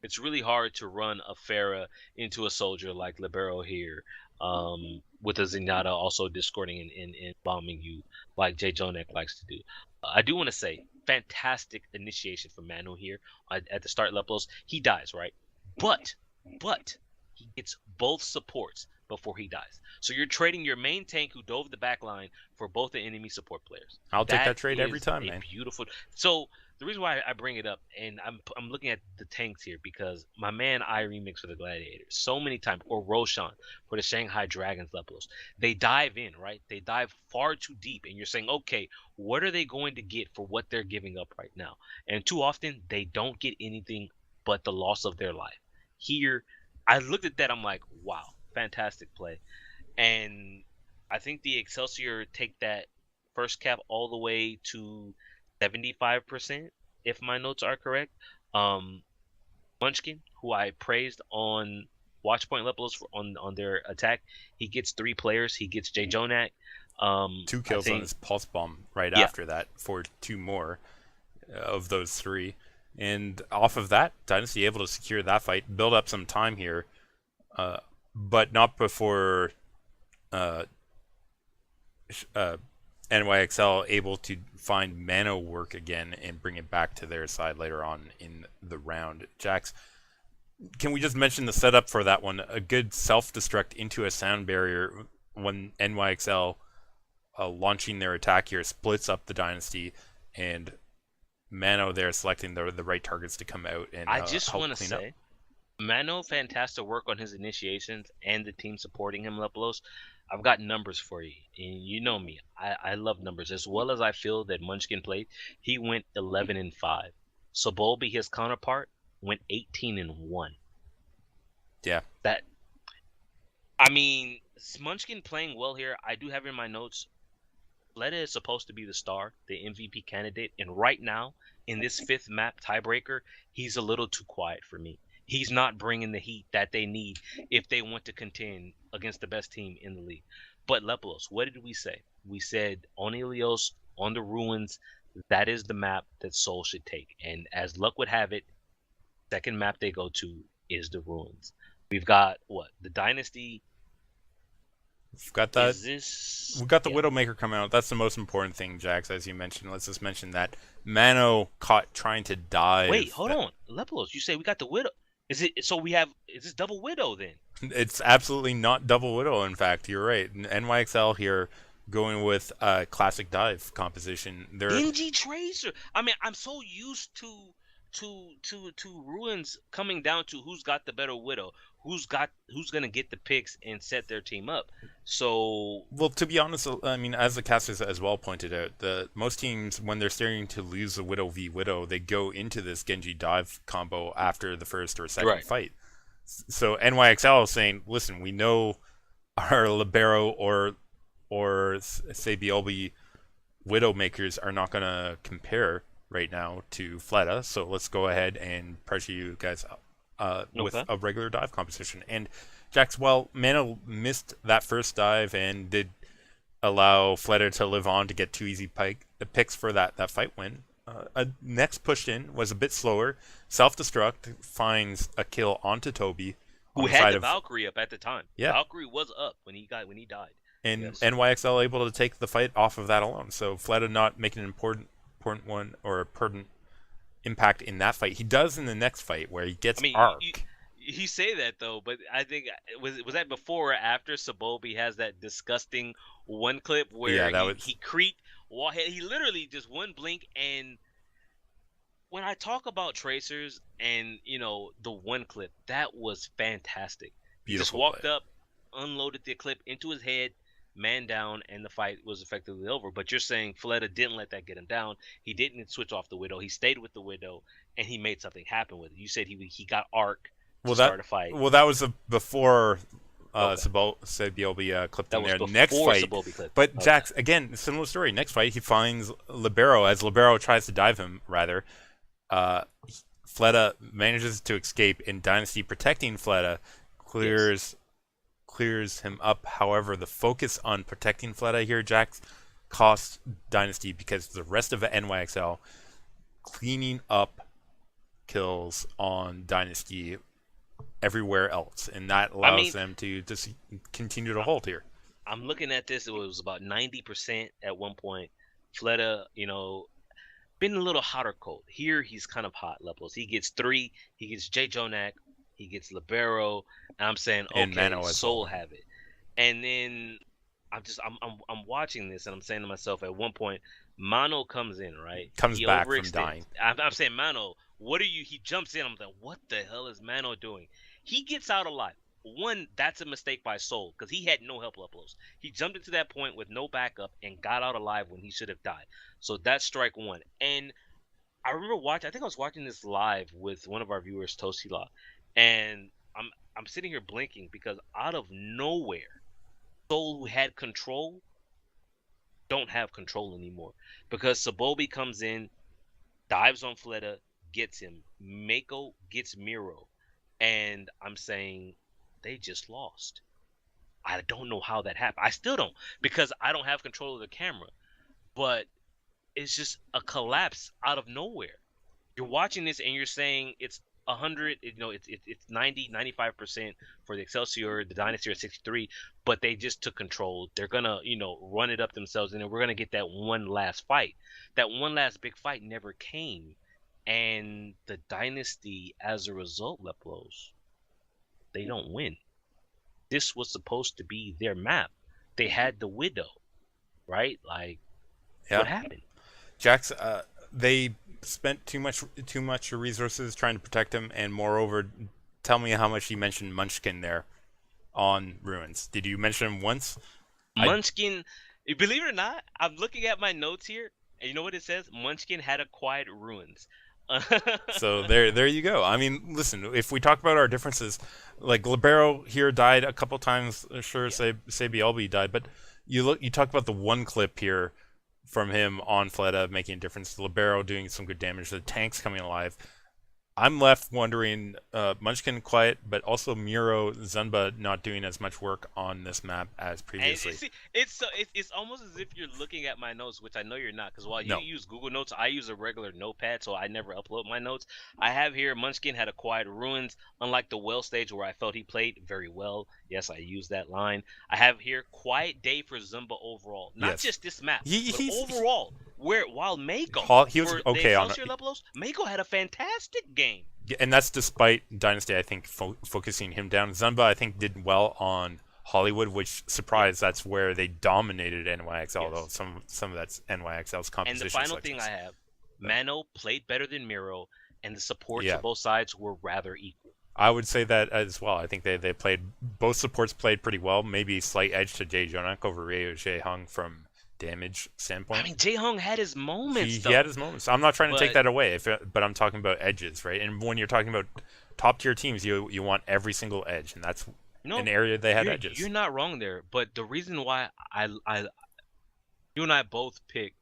It's really hard to run a Pharah into a soldier like Libero here, with a Zenyatta also discording and bombing you like Jay Jonek likes to do. I do want to say, fantastic initiation from Manu here at the start levels. He dies, right? But he gets both supports before he dies. So you're trading your main tank who dove the back line for both the enemy support players. I'll take That that trade every is time, a man. beautiful. So the reason why I bring it up, and I'm looking at the tanks here because my man I remix for the Gladiators so many times, or Roshan for the Shanghai Dragons levels, they dive in, right? They dive far too deep, and you're saying, okay, what are they going to get for what they're giving up right now? And too often they don't get anything but the loss of their life. Here, I looked at that, I'm like, wow, fantastic play. And I think the Excelsior take that first cap all the way to 75%, if my notes are correct. Um, Munchkin, who I praised on Watchpoint levels on their attack, he gets 3 players. He gets Jay Jonak. 2 I kills on think, his pulse bomb right yeah, after that for 2 more of those 3. And off of that, Dynasty able to secure that fight, build up some time here, but not before NYXL able to find Mano work again and bring it back to their side later on in the round. Jax, can we just mention the setup for that one? A good self-destruct into a sound barrier when NYXL launching their attack here splits up the Dynasty, and Mano there selecting the right targets to come out and I just help want to clean up. say, Mano, fantastic work on his initiations and the team supporting him, Lepelos. I've got numbers for you, and you know me. I love numbers as well as I feel that Munchkin played. He went 11-5. Sobolbi, his counterpart, went 18-1. Yeah. That I mean, Munchkin playing well here. I do have in my notes. Fleta is supposed to be the star, the MVP candidate, and right now in this 5th map tiebreaker, he's a little too quiet for me. He's not bringing the heat that they need if they want to contend against the best team in the league. But Lepelos, what did we say? We said on Ilios, on the Ruins, that is the map that Seoul should take. And as luck would have it, second map they go to is the Ruins. We've got what? The Dynasty. We've got that. Is this? We've got the Yeah. Widowmaker coming out. That's the most important thing, Jax, as you mentioned. Let's just mention that Mano caught trying to dive. Wait, hold on. Lepelos, you say we got the Widow. Is this double Widow then? It's absolutely not double Widow, in fact. You're right. NYXL here going with a classic dive composition. Dingy Tracer. I mean, I'm so used to Ruins coming down to who's got the better Widow, who's gonna get the picks and set their team up. So, well, to be honest, I mean, as the casters as well pointed out, most teams, when they're starting to lose the Widow v Widow, they go into this Genji dive combo after the first or second right. fight. So NYXL is saying, listen, we know our Libero or say BLB Widowmakers are not going to compare right now to Fleta, so let's go ahead and pressure you guys with Okay. a regular dive competition. And Jax, well, Mano missed that first dive and did allow Fleta to live on to get 2 easy picks for that fight win. Next pushed in was a bit slower. Self-destruct finds a kill onto Toby. Who had the Valkyrie up at the time. Yeah. Valkyrie was up when he died. And Yes. NYXL able to take the fight off of that alone. So Fleta not making an important one or a pertinent impact in that fight. He does in the next fight where he gets arc. You say that though, but I think was that before or after Sobolbi has that disgusting one clip where he creeped, he literally just one blink. And when I talk about tracers and the one clip, that was fantastic. He just walked up, unloaded the clip into his head, man down, and the fight was effectively over. But you're saying Fleta didn't let that get him down. He didn't switch off the Widow. He stayed with the Widow, and he made something happen with it. You said he got arc to start a fight. Well, that was before Sobolbi clipped him there. Next fight, but Jax, again, similar story. Next fight, he finds Libero as Libero tries to dive him, rather. Fleta manages to escape, and Dynasty protecting Fleta clears him up. However, the focus on protecting Fleta here, Jax, costs Dynasty because the rest of NYXL cleaning up kills on Dynasty everywhere else, and that I allows mean, them to just continue to I, hold here. I'm looking at this. It was about 90% at one point. Fleta, been a little hot or cold. Here he's kind of hot levels. He gets three. He gets J. Jonak. He gets Libero. And I'm saying, And okay, Mano as Soul well. have it. And then I'm watching this and I'm saying to myself at one point, Mano comes in, right? Comes He back from overextends. dying. I'm saying, Mano, what are you? He jumps in. I'm like, what the hell is Mano doing? He gets out alive. One, that's a mistake by Soul because he had no help uploads. He jumped into that point with no backup and got out alive when he should have died. So that's strike one. And I remember watching. I think I was watching this live with one of our viewers, Tosila, and I'm sitting here blinking because out of nowhere, Soul who had control don't have control anymore because Sabobi comes in, dives on Fleta, gets him. Mako gets Miro, and I'm saying they just lost. I don't know how that happened. I still don't because I don't have control of the camera, but it's just a collapse out of nowhere. You're watching this and you're saying it's 100, it's 90, 95% for the Excelsior, the Dynasty are 63, but they just took control. They're gonna, run it up themselves, and then we're gonna get that one last fight. That one last big fight never came, and the Dynasty, as a result, Leplos, they don't win. This was supposed to be their map. They had the Widow, right? Like, Yeah, what happened? Jax. They spent too much resources trying to protect him, and moreover, tell me how much you mentioned Munchkin there on Ruins. Did you mention him once? I Munchkin, believe it or not, I'm looking at my notes here, and you know what it says? Munchkin had acquired ruins. So there you go. I mean, listen, if we talk about our differences, like Libero here died a couple times. Sure, Yeah. say BLB died, but you talk about the one clip here from him on Fleta making a difference. Libero doing some good damage. The tanks coming alive. I'm left wondering, Munchkin quiet, but also Muro Zunba not doing as much work on this map as And previously. it's almost as if you're looking at my notes, which I know you're not, because while you No. use Google Notes, I use a regular notepad, so I never upload my notes. I have here Munchkin had acquired ruins, unlike the well stage where I felt he played very well. Yes, I use that line. I have here quiet day for Zumba overall, not Yes. just this map, He but he's overall. Where while Mako he was for the okay on, Excelsior Levelos, Mako had a fantastic game. and that's despite Dynasty, I think, focusing him down. Zunba, I think, did well on Hollywood, which Yeah. surprised. That's where they dominated NYXL, although Yes. some of that's NYXL's And the composition final thing I selections. have, Mano played better than Miro, and the supports Yeah, of both sides were rather equal. I would say that as well. I think they played, both supports played pretty well. Maybe slight edge to Jay Jonak over Ryo Jae Hung from damage I standpoint. mean, Jae Hong had his moments He had though, his moments. I'm not trying to take but that away, but I'm talking about edges, right? And when you're talking about top tier teams, you want every single edge, and that's an no, area they had you're edges. not wrong there. But the reason why you and I both picked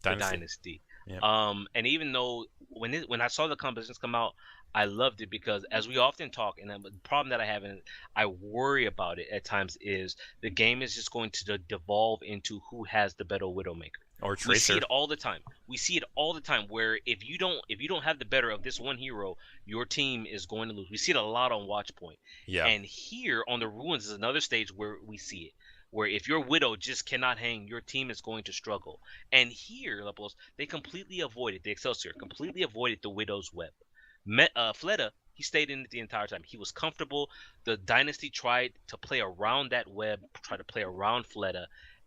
the Dynasty. Dynasty. Yeah. And even though when I saw the compositions come out, I loved it because as we often talk, and the problem that I have and I worry about it at times is the game is just going to devolve into who has the better Widowmaker. Or We see Tracer. it all the time. We see it all the time where if you don't have the better of this one hero, your team is going to lose. We see it a lot on Watchpoint. Yeah. And here on the Ruins is another stage where we see it. Where if your Widow just cannot hang, your team is going to struggle. And here, Lepos, they completely avoided, the Excelsior completely avoided the Widow's web. Fleta, he stayed in it the entire time. He was comfortable. The Dynasty tried to play around that web, try to play around Fleta,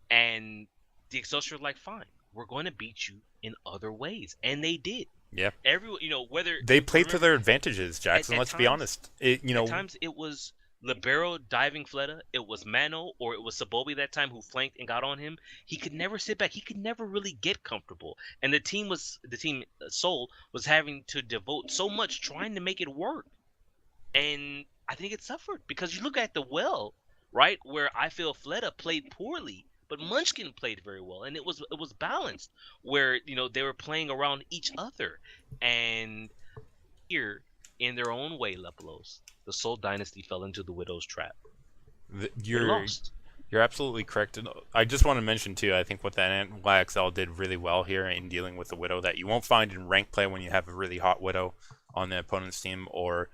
and the Excelsior were like, fine, we're going to beat you in other ways, and they did. Yeah. Everyone, whether They played to remember their advantages, Jackson. at Let's be times, honest. at times it was Libero diving Fleta, it was Mano, or it was Sabobi that time who flanked and got on him. He could never sit back. He could never really get comfortable. And the team Soul was having to devote so much trying to make it work. And I think it suffered because you look at the well, right, where I feel Fleta played poorly, but Munchkin played very well, and it was balanced where they were playing around each other, and here in their own way, Leplos, the Soul Dynasty fell into the Widow's trap. They You're lost. You're absolutely correct. And I just want to mention too, I think what that YXL did really well here in dealing with the Widow that you won't find in ranked play when you have a really hot Widow on the opponent's team, or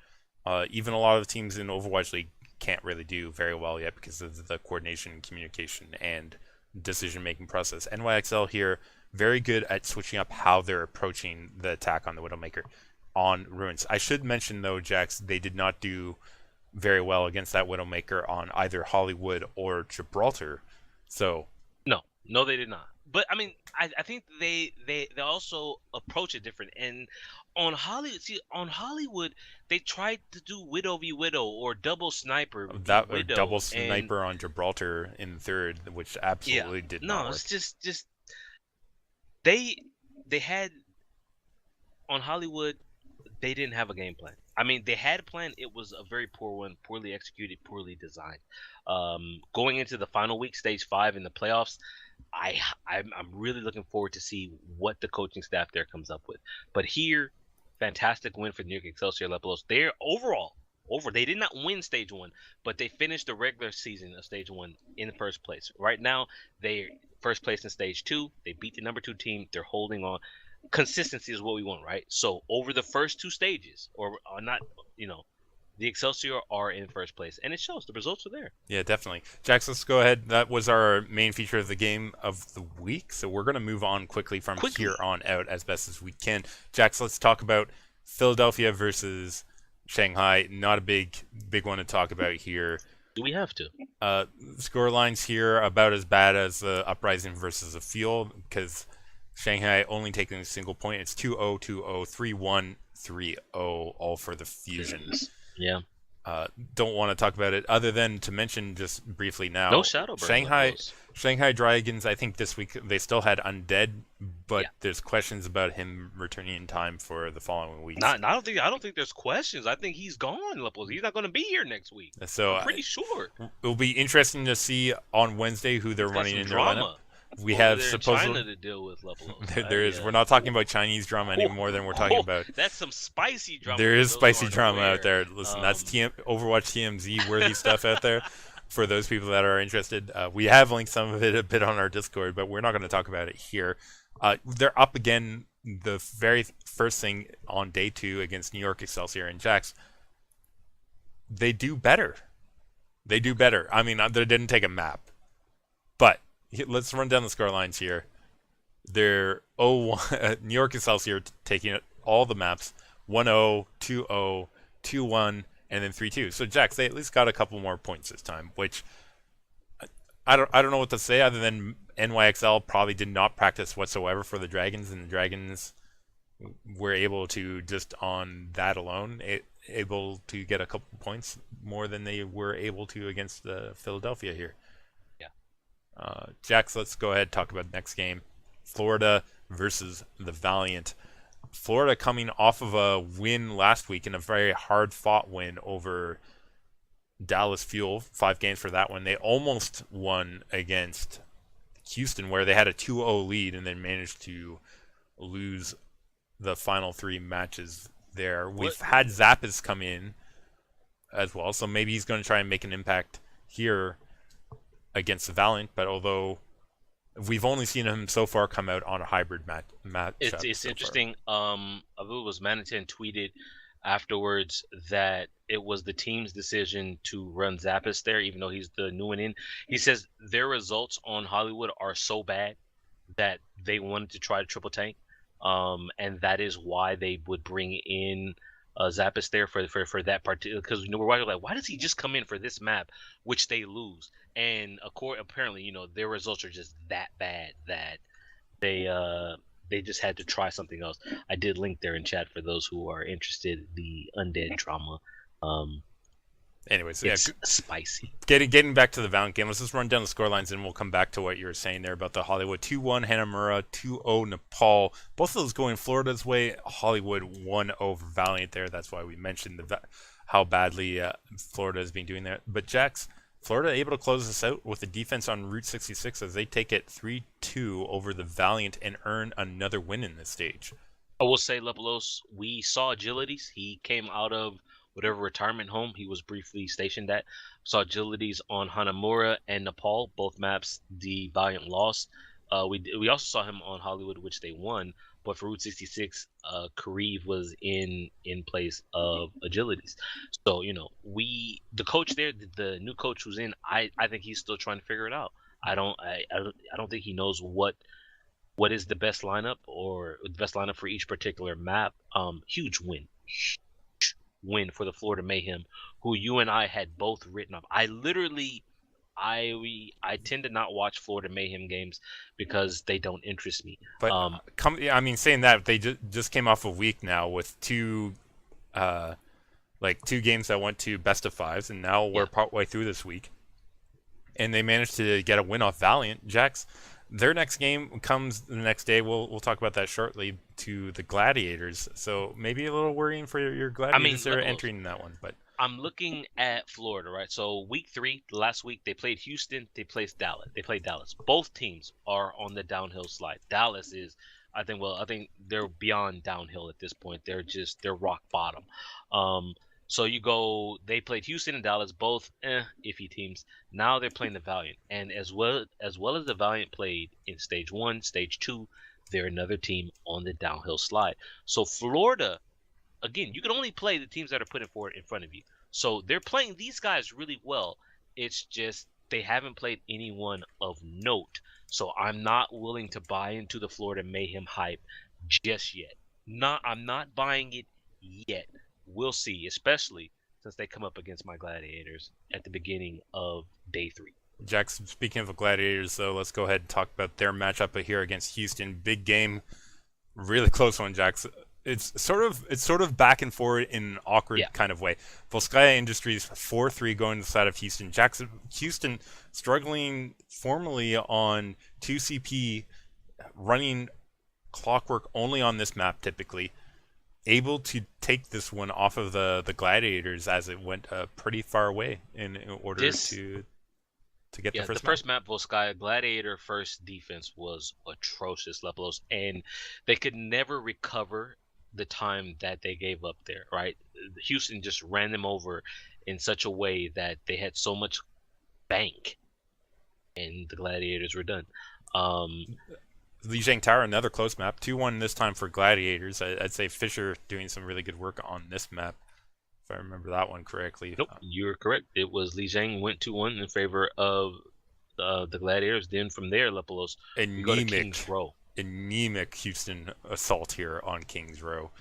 even a lot of the teams in Overwatch League can't really do very well yet because of the coordination, communication, and decision-making process. NYXL here, very good at switching up how they're approaching the attack on the Widowmaker on Ruins. I should mention though, Jax, they did not do very well against that Widowmaker on either Hollywood or Gibraltar. So No, no, they did not. But I mean, I think they also approach it different. And on Hollywood, they tried to do Widow v Widow or double sniper v that or double Widow, and sniper on Gibraltar in third, which yeah, absolutely did not no, work. it's just they they had on Hollywood. They didn't have a game plan. I mean, they had a plan. It was a very poor one, poorly executed, poorly designed. Going into the final week, stage 5 in the playoffs, I'm really looking forward to see what the coaching staff there comes up with. But here, fantastic win for New York Excelsior Lepelos. They're overall they did not win stage 1, but they finished the regular season of stage 1 in first place. Right now, they're first place in stage 2. They beat the number 2 team. They're holding on. Consistency is what we want, right? So over the first 2 stages, or not, the Excelsior are in first place, and it shows. The results are there. Yeah, definitely. Jax, let's go ahead. That was our main feature of the game of the week, so we're going to move on quickly from here on out as best as we can. Jax, let's talk about Philadelphia versus Shanghai. Not a big one to talk about here. Do we have to? Score lines here about as bad as the Uprising versus the Fuel, because Shanghai only taking a single point. It's 2-0, 2-0, 3-1, 3-0, all for the Fusion. Yeah. Don't want to talk about it other than to mention just briefly now. No shadow burn. Shanghai Dragons, I think this week they still had Undead, but Yeah. there's questions about him returning in time for the following week. I don't think there's questions. I think he's gone, Lepos. He's not going to be here next week. So I'm pretty sure. It'll be interesting to see on Wednesday who they're running in their lineup. We have supposedly China to deal with Lepos. there is. We're not talking about Chinese drama any more than we're talking about. That's some spicy drama. There is spicy drama out there. Listen, that's Overwatch TMZ worthy stuff out there. For those people that are interested, we have linked some of it a bit on our Discord, but we're not going to talk about it here. They're up again the very first thing on day 2 against New York Excelsior and Jax. They do better. I mean, they didn't take a map, but let's run down the score lines here. They're 0-1, New York Excelsior taking all the maps, 1-0, 2-0, 2-1, and then 3-2. So Jax, they at least got a couple more points this time, which I don't know what to say other than NYXL probably did not practice whatsoever for the Dragons, and the Dragons were able to, just on that alone, able to get a couple points more than they were able to against Philadelphia here. Jax, let's go ahead and talk about the next game. Florida versus the Valiant. Florida coming off of a win last week in a very hard-fought win over Dallas Fuel. 5 games for that one. They almost won against Houston, where they had a 2-0 lead and then managed to lose the final 3 matches there. We've had Zappis come in as well, so maybe he's going to try and make an impact here against the Valiant, but although we've only seen him so far come out on a hybrid match. It's so interesting. I believe it was Manitin tweeted afterwards that it was the team's decision to run Zappis there, even though he's the new one in. He says their results on Hollywood are so bad that they wanted to try to triple tank, and that is why they would bring in Zappis there for that particular, because we're like, why does he just come in for this map, which they lose? And apparently, their results are just that bad that they just had to try something else. I did link there in chat for those who are interested. The undead trauma. Anyways, it's spicy. Getting back to the Valiant game, let's just run down the scorelines and we'll come back to what you were saying there about the Hollywood. 2-1 Hanamura, 2-0 Nepal. Both of those going Florida's way. Hollywood 1 over Valiant there. That's why we mentioned how badly Florida has been doing that. But Jax, Florida able to close this out with the defense on Route 66 as they take it 3-2 over the Valiant and earn another win in this stage. I will say, Lepelos, we saw Agilities. He came out of whatever retirement home he was briefly stationed at. Saw agilities on Hanamura and Nepal, both maps the Valiant lost. We also saw him on Hollywood, which they won. But for Route 66, Kareev was in place of agilities. So the coach there, the new coach who's in, I think he's still trying to figure it out. I don't think he knows what is the best lineup or the best lineup for each particular map. Huge win for the Florida Mayhem, who you and I had both written up. I tend to not watch Florida Mayhem games because they don't interest me. But I mean, saying that, they just came off a week now with two games that went to best of fives, and now we're partway through this week, and they managed to get a win off Valiant. Jax, their next game comes the next day. We'll talk about that shortly, to the Gladiators. So maybe a little worrying for your Gladiators that are entering that one. But I'm looking at Florida, right? So week 3, last week, they played Houston. They played Dallas. Both teams are on the downhill slide. Dallas is, I think they're beyond downhill at this point. They're rock bottom. So they played Houston and Dallas, both iffy teams. Now they're playing the Valiant, and as well as the Valiant played in stage 1, stage 2, they're another team on the downhill slide. So Florida, again, you can only play the teams that are putting forward in front of you. So they're playing these guys really well. It's just they haven't played anyone of note. So I'm not willing to buy into the Florida Mayhem hype just yet. I'm not buying it yet. We'll see, especially since they come up against my Gladiators at the beginning of day 3. Jax, speaking of the Gladiators, though, let's go ahead and talk about their matchup here against Houston. Big game, really close one, Jax. It's sort of back and forward in an awkward kind of way. Volskaya Industries 4-3 going to the side of Houston. Houston struggling formally on 2CP, running clockwork only on this map typically. Able to take this one off of the Gladiators as it went pretty far away in order to get the first first map, Volskaya Gladiator first defense was atrocious, Lepelos, and they could never recover the time that they gave up there, right? Houston just ran them over in such a way that they had so much bank, and the Gladiators were done. Lijiang Tower, another close map. 2-1 this time for Gladiators. I'd say Fisher doing some really good work on this map, if I remember that one correctly. Nope, you're correct. It was Lijiang went 2-1 in favor of the Gladiators. Then from there, Lepelos, go to Kings Row. Anemic Houston assault here on Kings Row.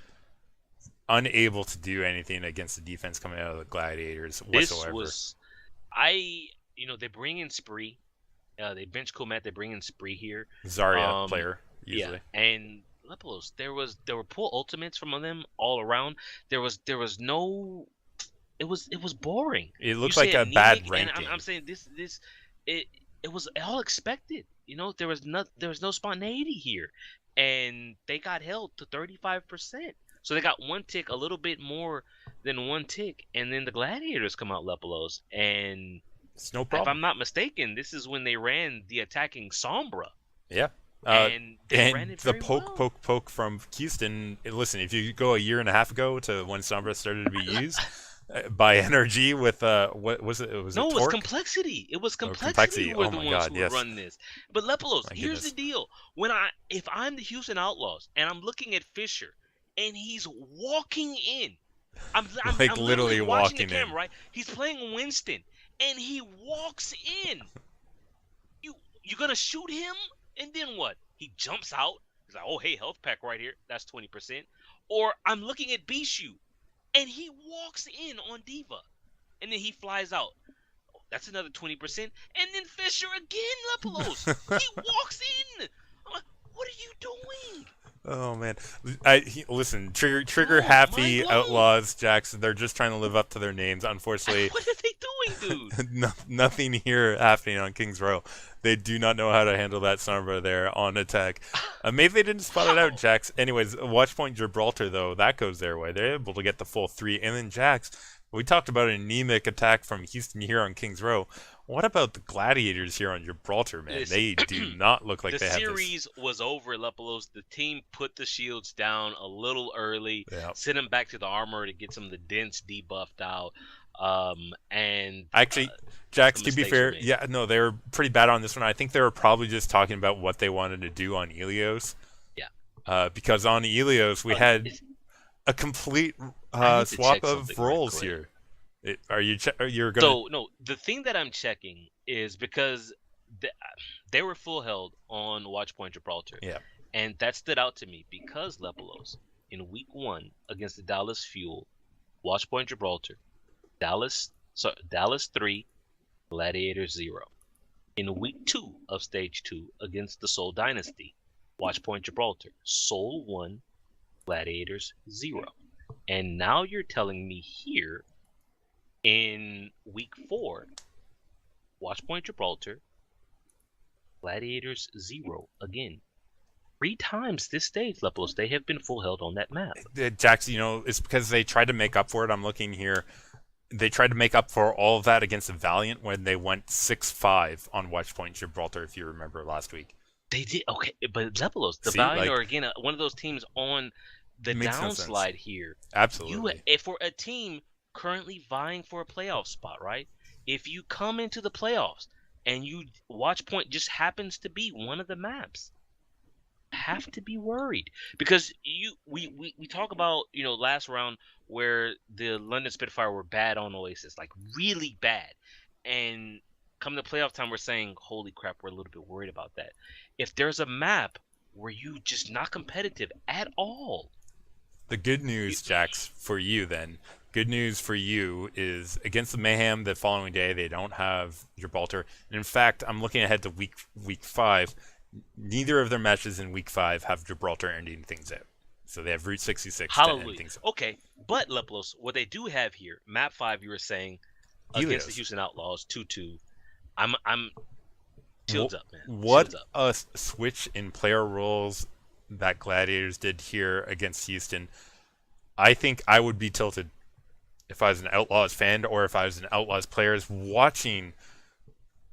Unable to do anything against the defense coming out of the Gladiators whatsoever. They bring in Spree. They bench Komet. They bring in Spree here. Zarya player usually. Yeah, and Lepelos, there were poor ultimates from them all around. There was no. It was boring. It looked like a bad ranking. I'm saying it was all expected. There was no spontaneity here, and they got held to 35%. So they got one tick, a little bit more than one tick, and then the Gladiators come out, Lepelos, and it's no problem. If I'm not mistaken, this is when they ran the attacking Sombra. Yeah. And they ran it very poke from Houston. Listen, if you go a year and a half ago to when Sombra started to be used by NRG with what was it? It was Complexity. It was Complexity who were the ones who run this. But Lepelos, here's the deal: if I'm the Houston Outlaws and I'm looking at Fisher and he's walking in, I'm literally watching the camera, right? He's playing Winston and he walks in. You gonna shoot him? And then what? He jumps out. He's like, oh, hey, health pack right here. That's 20%. Or I'm looking at Bishu, and he walks in on Diva. And then he flies out. Oh, that's another 20%. And then Fisher again, Lepelos. He walks in. I'm like, what are you doing? Oh, man. Listen, trigger happy Outlaws, Jackson. They're just trying to live up to their names. Unfortunately, what are they doing, dude? Nothing here happening on Kings Row. They do not know how to handle that Sombra there on attack. Maybe they didn't spot it out, Jax. Anyways, Watchpoint Gibraltar, though, that goes their way. They're able to get the full 3. And then Jax, we talked about an anemic attack from Houston here on Kings Row. What about the Gladiators here on Gibraltar, man? Listen, They do not look like the they have this. series was over at Lepelos. The team put the shields down a little early, Yeah. sent them back to the armor to get some of the dents debuffed out, and Actually, Jax, some to be mistakes were fair, made. yeah, no, they were pretty bad on this one. I think they were probably just talking about what they wanted to do on Ilios. Yeah. Because on Ilios, we had a complete I need to swap check of something right roles quick. here. You're gonna. So no, the thing that I'm checking is because th- they were full held on Watchpoint Gibraltar, Yeah. and that stood out to me because Lepelos in week 1 against the Dallas Fuel, Watchpoint Gibraltar, Dallas 3, Gladiators 0. In week 2 of stage 2 against the Seoul Dynasty, Watchpoint Gibraltar, Seoul 1, Gladiators 0. And now you're telling me here in week 4, Watchpoint Gibraltar, Gladiators 0 again. 3 times this stage, Leplos, they have been full held on that map. Jax, it's because they tried to make up for it. I'm looking here. They tried to make up for all of that against the Valiant when they went 6-5 on Watchpoint Gibraltar, if you remember last week. They did okay, but Leplos, the See, Valiant like, are again one of those teams on the makes no sense. downslide here. Absolutely. If for a team currently vying for a playoff spot, right? If you come into the playoffs and you Watchpoint just happens to be one of the maps, have to be worried because we talk about last round where the London Spitfire were bad on Oasis, like really bad, and come to playoff time we're saying holy crap, we're a little bit worried about that. If there's a map where you just not competitive at all, The good news, Jax, for you then. Good news for you is against the Mayhem the following day, they don't have Gibraltar. And in fact, I'm looking ahead to week 5. Neither of their matches in week 5 have Gibraltar ending things out. So they have Route 66 to end hallelujah. things out. Okay, but Leplos, what they do have here, map 5, you were saying against the Helios. Houston Outlaws 2-2. I'm chilled up, man. What Chilled up. a switch in player roles that Gladiators did here against Houston. I think I would be tilted if I was an Outlaws fan or if I was an Outlaws player watching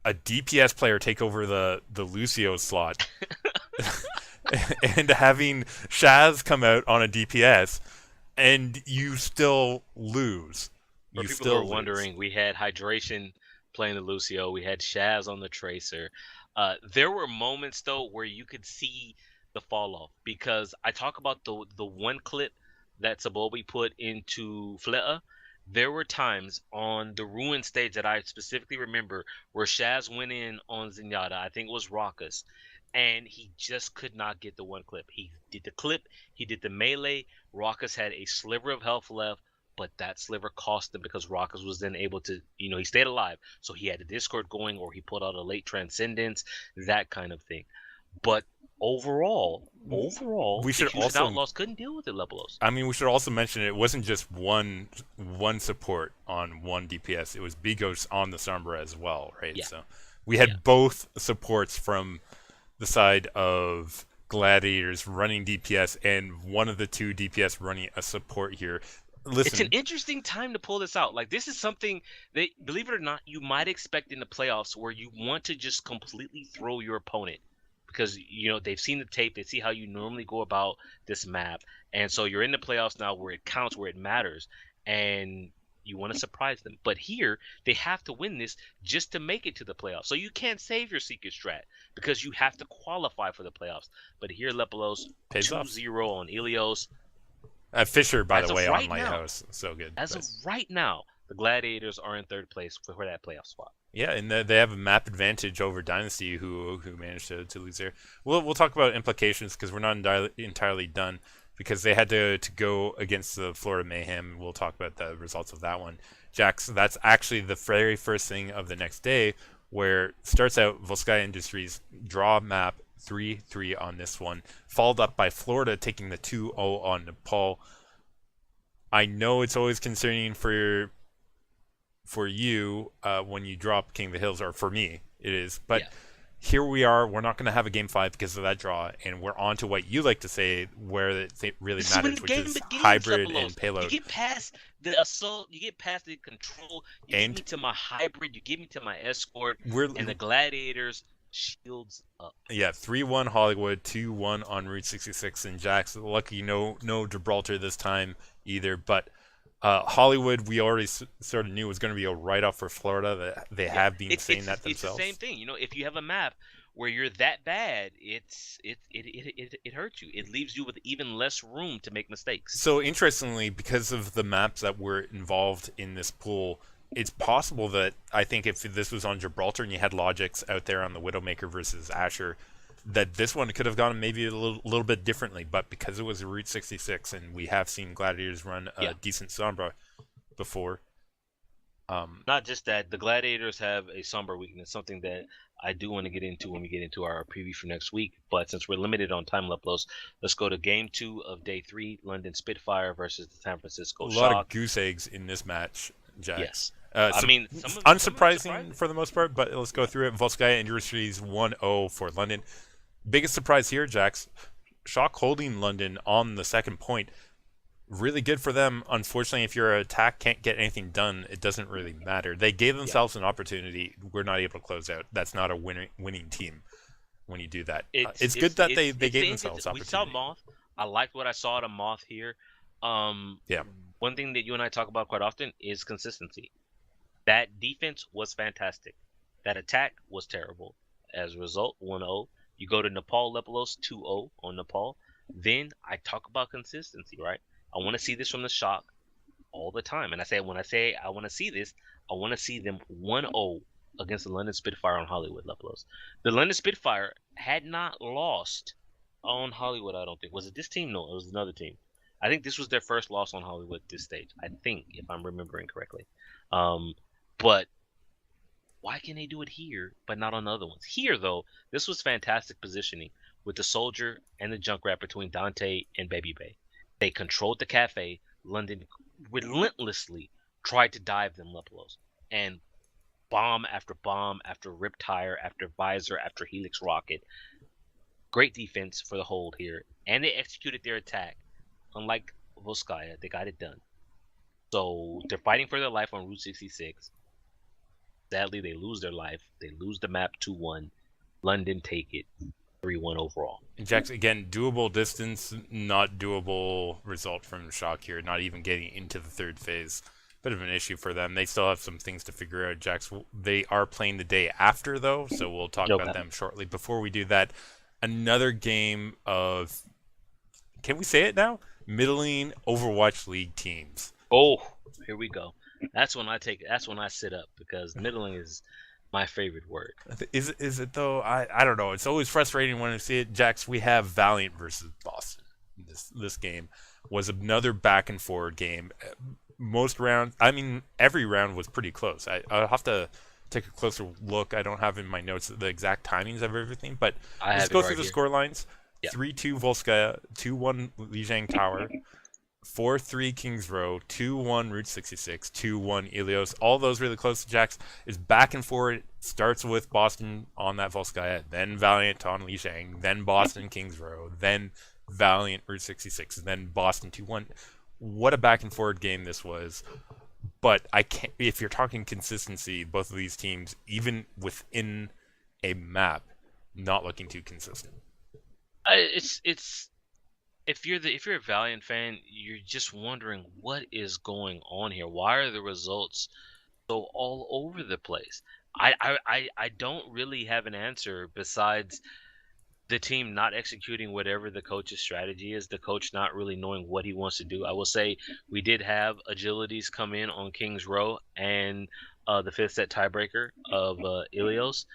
a DPS player take over the Lucio slot and having Shaz come out on a DPS and you still lose. For people who are wondering, we had Hydration playing the Lucio. We had Shaz on the Tracer. There were moments, though, where you could see the fall off because I talk about the one clip that Sabobi put into Flea. There were times on the Ruin stage that I specifically remember where Shaz went in on Zenyatta. I think it was Raucus. And he just could not get the one clip. He did the clip, he did the melee. Raucus had a sliver of health left, but that sliver cost him because Raucus was then able to, he stayed alive. So he had the Discord going or he put out a late Transcendence, that kind of thing. But overall, we should the Houston also Outlaws couldn't deal with it, Lepelos. I mean, we should also mention it wasn't just one support on one DPS. It was Bigos on the Sombra as well, right? Yeah. So we had both supports from the side of Gladiators running DPS and one of the two DPS running a support here. Listen, it's an interesting time to pull this out. Like, this is something that, believe it or not, you might expect in the playoffs where you want to just completely throw your opponent because they've seen the tape, they see how you normally go about this map, and so you're in the playoffs now where it counts, where it matters, and you want to surprise them. But here they have to win this just to make it to the playoffs. So you can't save your secret strat because you have to qualify for the playoffs. But here Lepelos 2-0 on Ilios. Fisher, by As the way, of right on Lighthouse, so good. As of right now, the Gladiators are in third place for that playoff spot. Yeah, and they have a map advantage over Dynasty, who managed to lose there. We'll talk about implications because we're not entirely done because they had to go against the Florida Mayhem. We'll talk about the results of that one. Jax, that's actually the very first thing of the next day where starts out Volskaya Industries draw map 3-3 on this one, followed up by Florida taking the 2-0 on Nepal. I know it's always concerning for you when you drop King of the Hills, or for me it is, but here we are. We're not going to have a game 5 because of that draw, and we're on to what you like to say, where it really This is when matters, the which game is begins, hybrid and Lepelos. You payload. get past the assault, you get past the control, you get And me to my hybrid, you get me to my escort, we're and the gladiators shields up. yeah, 3-1 Hollywood, 2-1 on Route 66 in Jax. Lucky no Gibraltar this time either, but Hollywood we already sort of knew was going to be a write-off for Florida. That they Yeah, have been saying that it's the same themselves. thing. You know, if you have a map where you're that bad, it hurts you. It leaves you with even less room to make mistakes. So interestingly, because of the maps that were involved in this pool, it's possible that I think if this was on Gibraltar and you had Logics out there on the Widowmaker versus Asher, that this one could have gone maybe a little bit differently. But because it was a Route 66 and we have seen Gladiators run a Yeah. decent Sombra before. Not just that, the gladiators have a somber weakness, something that I do want to get into when we get into our preview for next week. But since we're limited on time, Leplos, let's go to game 2 of day 3, London Spitfire versus the San Francisco A lot of Shock. goose eggs in this match, Jax. Yes. I mean, some of unsurprising for the most part, but let's go through it. Volskaya Industries 1-0 for London. Biggest surprise here, Jax. Shock holding London on the second point. Really good for them. Unfortunately, if your attack can't get anything done, it doesn't really matter. They gave themselves an opportunity. We're not able to close out. That's not a winning team when you do that. It's good that they gave themselves opportunity. We saw Moth. I liked what I saw out of Moth here. Yeah. One thing that you and I talk about quite often is consistency. That defense was fantastic. That attack was terrible. As a result, 1-0. You go to Nepal, Lepelos, 2-0 on Nepal. Then I talk about consistency, right? I want to see this from the Shock all the time. And when I say I want to see this, I want to see them 1-0 against the London Spitfire on Hollywood, Lepelos. The London Spitfire had not lost on Hollywood, I don't think. Was it this team? No, it was another team. I think this was their first loss on Hollywood this stage. I think, if I'm remembering correctly. But why can they do it here, but not on the other ones? Here, though, this was fantastic positioning with the Soldier and the Junkrat between Dante and Baby Bay. They controlled the cafe. London relentlessly tried to dive them, Lepelos, and bomb after rip tire after visor after helix rocket. Great defense for the hold here, and they executed their attack. Unlike Volskaya, they got it done. So they're fighting for their life on Route 66. Sadly, they lose their life. They lose the map 2-1. London take it 3-1 overall. Jax, again, doable distance, not doable result from Shock here, not even getting into the third phase. Bit of an issue for them. They still have some things to figure out, Jax. They are playing the day after, though, so we'll talk about them shortly. Before we do that, another game of, can we say it now? Middling Overwatch League teams. Oh, here we go. That's when I sit up, because middling is my favorite word. Is it though? I don't know. It's always frustrating when I see it. Jax, we have Valiant versus Boston. This game was another back and forward game. Most rounds, I mean, every round was pretty close. I'll have to take a closer look. I don't have in my notes the exact timings of everything, but let's go through the score lines. 3-2 Volskaya, 2-1 Lijiang Tower, 4-3 Kings Row, 2-1 Route 66, 2-1 Ilios. All those really close to Jax. Is back and forward. Starts with Boston on that Volskaya, then Valiant on Lijiang, then Boston Kings Row, then Valiant Route 66, then Boston 2-1. What a back and forward game this was. But I can't. If you're talking consistency, both of these teams, even within a map, not looking too consistent. It's if you're a Valiant fan, you're just wondering what is going on here. Why are the results so all over the place? I don't really have an answer besides the team not executing whatever the coach's strategy is, the coach not really knowing what he wants to do. I will say we did have agilities come in on Kings Row and the fifth set tiebreaker of Ilios.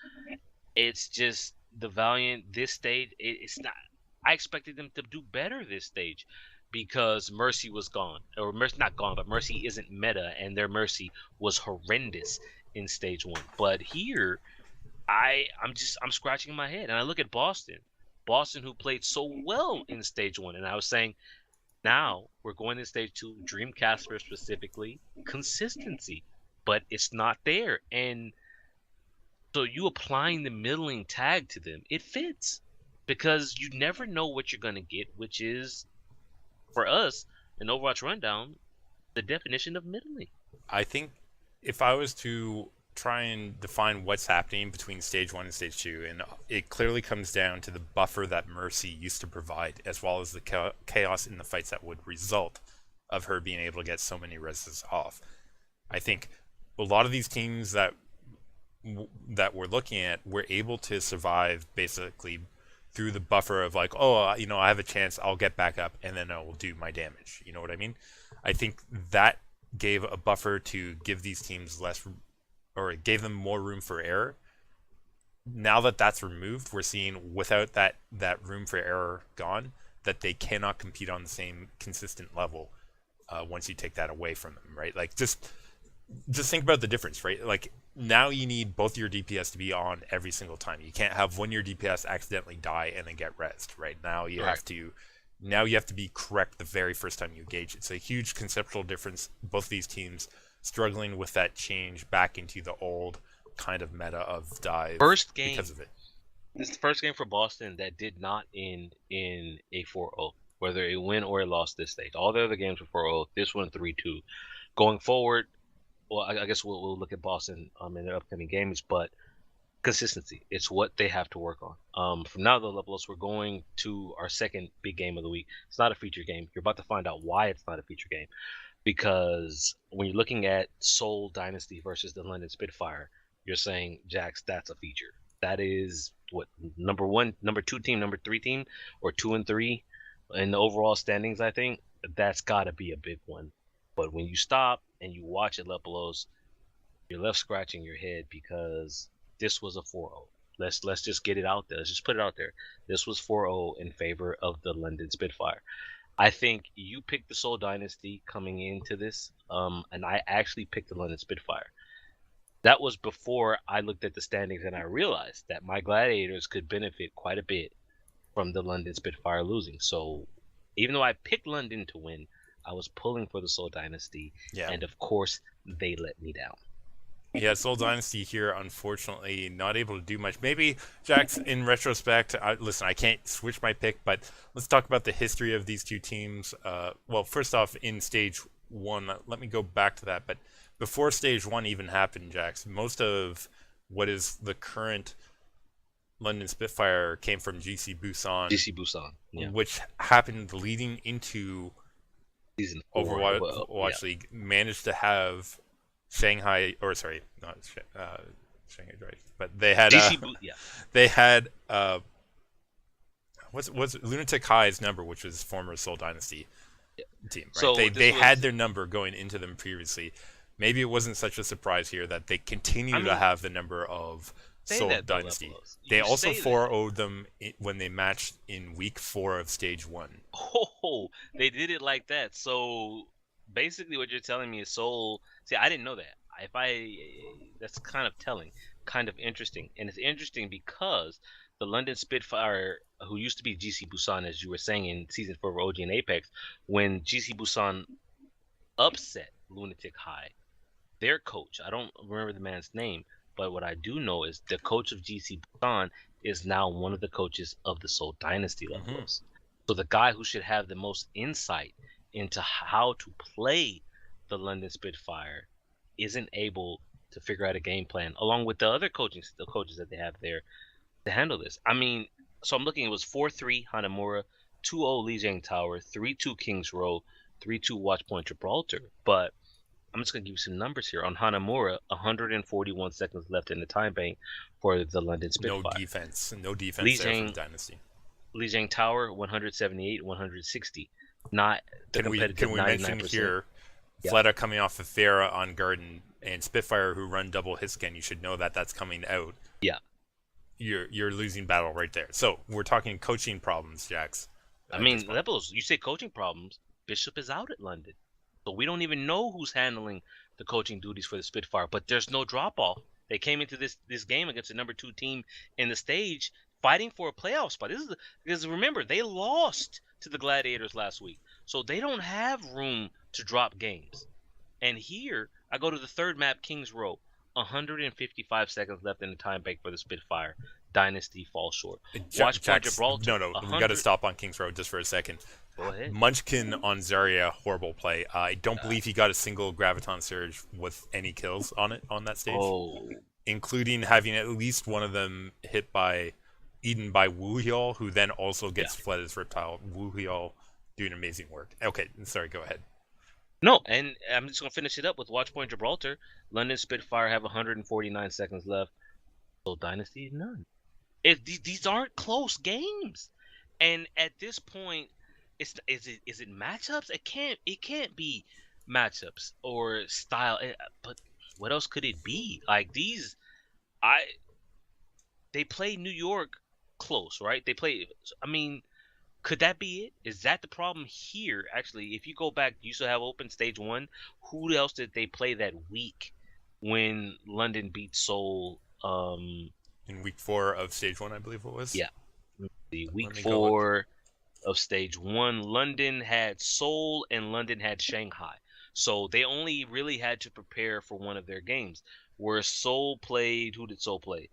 It's just the Valiant this stage. It's not. I expected them to do better this stage because Mercy was gone, or Mercy not gone, but Mercy isn't meta, and their Mercy was horrendous in stage 1. But here, I'm scratching my head, and I look at Boston, who played so well in stage 1, and I was saying, now we're going to stage 2, Dreamcaster specifically, consistency, but it's not there, and So you applying the middling tag to them, it fits because you never know what you're gonna get, which is for us in Overwatch Rundown the definition of middling. I think if I was to try and define what's happening between stage 1 and stage 2, and it clearly comes down to the buffer that Mercy used to provide, as well as the chaos in the fights that would result of her being able to get so many reses off. I think a lot of these teams that we're looking at were able to survive basically through the buffer of like, oh, you know, I have a chance, I'll get back up, and then I will do my damage. You know what I mean? I think that gave a buffer to give these teams less, or it gave them more room for error. Now that that's removed, we're seeing without that room for error gone, that they cannot compete on the same consistent level once you take that away from them, right? Like just think about the difference, right? Like now you need both your DPS to be on every single time. You can't have one of your DPS accidentally die and then get rezzed, right? Now you have to be correct the very first time you engage. It's a huge conceptual difference. Both of these teams struggling with that change back into the old kind of meta of dive First game because of it. This is the first game for Boston that did not end in a 4-0, whether it win or it lost this stage. All the other games were 4-0. This one 3-2. Going forward, well, I guess we'll look at Boston in their upcoming games, but consistency. It's what they have to work on. From now, the levels, we're going to our second big game of the week. It's not a feature game. You're about to find out why it's not a feature game. Because when you're looking at Seoul Dynasty versus the London Spitfire, you're saying, Jax, that's a feature. That is what number 1, number 2 team, number 3 team, or 2 and 3 in the overall standings. I think that's got to be a big one. But when you stop and you watch it, Lepelos, you're left scratching your head because this was a 4-0. Let's just get it out there. Let's just put it out there. This was 4-0 in favor of the London Spitfire. I think you picked the Seoul Dynasty coming into this, and I actually picked the London Spitfire. That was before I looked at the standings and I realized that my Gladiators could benefit quite a bit from the London Spitfire losing. So even though I picked London to win, I was pulling for the Seoul Dynasty, and of course, they let me down. Yeah, Seoul Dynasty here, unfortunately, not able to do much. Maybe, Jax, in retrospect, listen, I can't switch my pick, but let's talk about the history of these two teams. Well, first off, in Stage 1, let me go back to that. But before Stage 1 even happened, Jax, most of what is the current London Spitfire came from GC Busan, yeah. Which happened leading into Season 4, Overwatch League, managed to have Shanghai, or sorry, not Shanghai Drive, but they had they had what's Lunatic High's number, which was former Seoul Dynasty team, right? So they had their number going into them previously. Maybe it wasn't such a surprise here that they continue to have the number of Seoul Dynasty. They also 4-0'd them when they matched in week 4 of Stage 1. Oh, they did it like that. So basically what you're telling me is Seoul. See, I didn't know that. That's kind of telling, kind of interesting. And it's interesting because the London Spitfire, who used to be GC Busan, as you were saying in Season 4 of OG and Apex, when GC Busan upset Lunatic High, their coach, I don't remember the man's name, but what I do know is the coach of GC Busan is now one of the coaches of the Seoul Dynasty levels. So the guy who should have the most insight into how to play the London Spitfire isn't able to figure out a game plan, along with the other coaches that they have there to handle this. I mean, so I'm looking, it was 4-3 Hanamura, 2-0 Lijiang Tower, 3-2 Kings Row, 3-2 Watchpoint Gibraltar. But I'm just going to give you some numbers here. On Hanamura, 141 seconds left in the time bank for the London Spitfire. No defense there for the Dynasty. Lijiang Tower, 178, 160. Not the competitive 99%. Can we mention here, Fleta coming off of Thera on Garden and Spitfire who run double hits again. You should know that that's coming out. Yeah. You're losing battle right there. So we're talking coaching problems, Jax. I mean, Levels, you say coaching problems. Bishop is out at London. So we don't even know who's handling the coaching duties for the Spitfire, but there's no drop-off. They came into this game against the number 2 team in the stage fighting for a playoff spot. Because remember, they lost to the Gladiators last week. So they don't have room to drop games. And here, I go to the third map, Kings Row. 155 seconds left in the time bank for the Spitfire. Dynasty falls short. Jack, Watch Point Jack's, Gibraltar, no, we got to 100. stop on Kings Road just for a second. Go ahead. Munchkin on Zarya, horrible play. I don't believe he got a single Graviton Surge with any kills on it on that stage, Oh, including having at least one of them eaten by Wuhyol, who then also gets fled as Reptile. Wuhyol doing amazing work. Okay, sorry, go ahead. no, and I'm just gonna finish it up with Watch Point Gibraltar. London Spitfire have 149 seconds left. So Dynasty none. These aren't close games, and at this point, is it matchups? It can't be matchups or style. But what else could it be? Like these, I they play New York close, right? They play. I mean, could that be it? Is that the problem here? Actually, if you go back, you still have open stage one. Who else did they play that week when London beat Seoul? In week 4 of stage 1, I believe it was. Yeah, the week Let me go look. 4 of stage 1, London had Seoul and London had Shanghai. So they only really had to prepare for one of their games. Where Seoul played, who did Seoul play?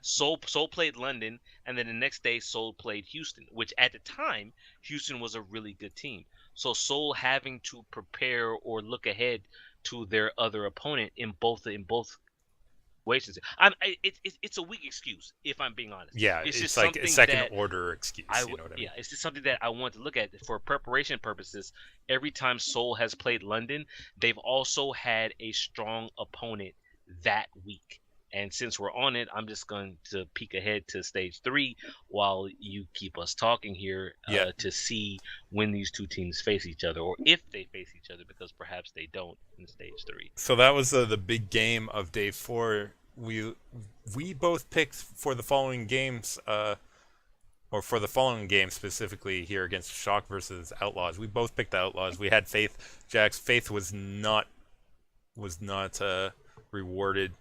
Seoul played London, and then the next day Seoul played Houston, which at the time Houston was a really good team. So Seoul having to prepare or look ahead to their other opponent in both situations. It's a weak excuse if I'm being honest. Yeah, It's just like a something second that order excuse. You know what I mean? yeah, it's just something that I want to look at for preparation purposes. Every time Seoul has played London, they've also had a strong opponent that week. And since we're on it, I'm just going to peek ahead to stage 3 while you keep us talking here to see when these two teams face each other, or if they face each other, because perhaps they don't in stage 3. So that was the big game of day 4. We both picked for the following games, or for the following game specifically here against Shock versus Outlaws. We both picked the Outlaws. We had Faith. Jack's Faith was not rewarded.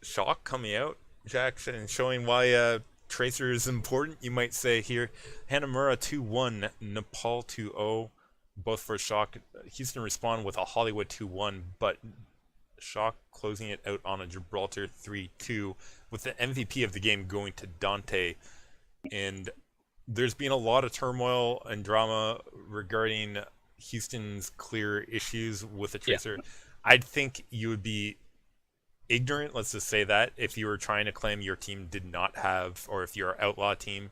Shock coming out, Jackson, and showing why Tracer is important, you might say here. Hanamura 2-1, Nepal 2-0, both for Shock. Houston respond with a Hollywood 2-1, but Shock closing it out on a Gibraltar 3-2, with the MVP of the game going to Dante. And there's been a lot of turmoil and drama regarding Houston's clear issues with the Tracer. Yeah. I'd think you would be ignorant, let's just say that, if you were trying to claim your team did not have, or if your Outlaw team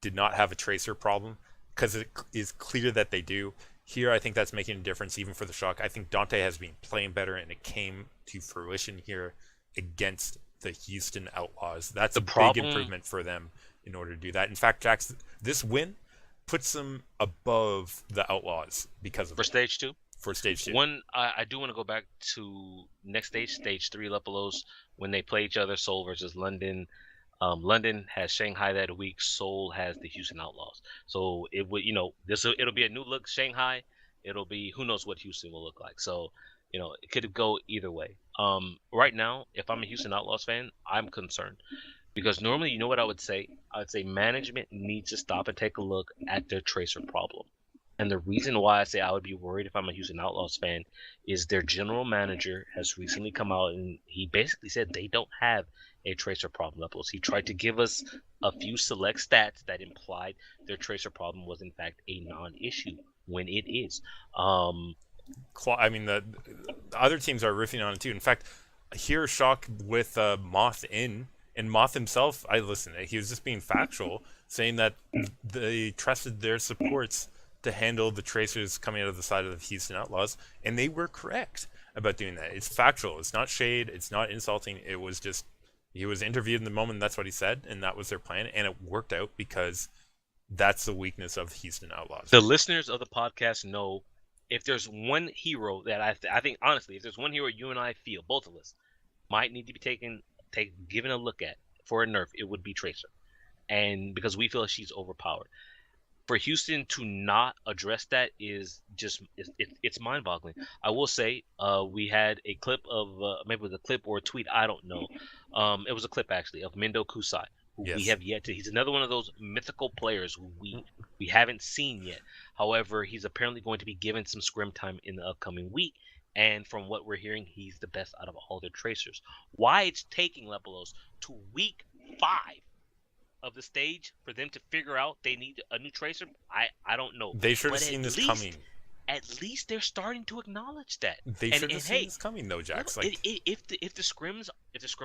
did not have a Tracer problem, because it is clear that they do. Here, I think that's making a difference even for the Shock. I think Dante has been playing better, and it came to fruition here against the Houston Outlaws. That's a big improvement for them in order to do that. In fact, Jax, this win puts them above the Outlaws because of stage 2. For stage 2. One, I do want to go back to next stage 3 Lepelos, when they play each other, Seoul versus London. London has Shanghai that week. Seoul has the Houston Outlaws. So it would, it'll be a new look Shanghai. It'll be, who knows what Houston will look like. So, it could go either way. Right now, if I'm a Houston Outlaws fan, I'm concerned. Because normally, you know what I would say? I would say management needs to stop and take a look at their Tracer problem. And the reason why I say I would be worried if I'm a Houston Outlaws fan is their general manager has recently come out and he basically said they don't have a Tracer problem levels. He tried to give us a few select stats that implied their Tracer problem was in fact a non-issue when it is. I mean, the other teams are riffing on it too. In fact, here Shock with Moth in, and Moth himself, he was just being factual, saying that they trusted their supports to handle the Tracers coming out of the side of the Houston Outlaws, and they were correct about doing that. It's factual. It's not shade. It's not insulting. It was just, he was interviewed in the moment, and that's what he said, and that was their plan, and it worked out because that's the weakness of Houston Outlaws. The listeners of the podcast know if there's one hero that I think, honestly, if there's one hero you and I feel, both of us, might need to be given a look at for a nerf, it would be Tracer. And because we feel she's overpowered. For Houston to not address that is just, it's mind-boggling. I will say we had a clip of, maybe it was a clip or a tweet, I don't know. It was a clip, actually, of Mendo Kusai, who we have yet to, he's another one of those mythical players who we haven't seen yet. However, he's apparently going to be given some scrim time in the upcoming week. And from what we're hearing, he's the best out of all the tracers. Why it's taking Lepelos to week 5 of the stage for them to figure out they need a new tracer, I don't know. They should have But seen this coming. at least they're starting to acknowledge that. They And should have seen hey, this coming though, Jax. look, Like if the scrim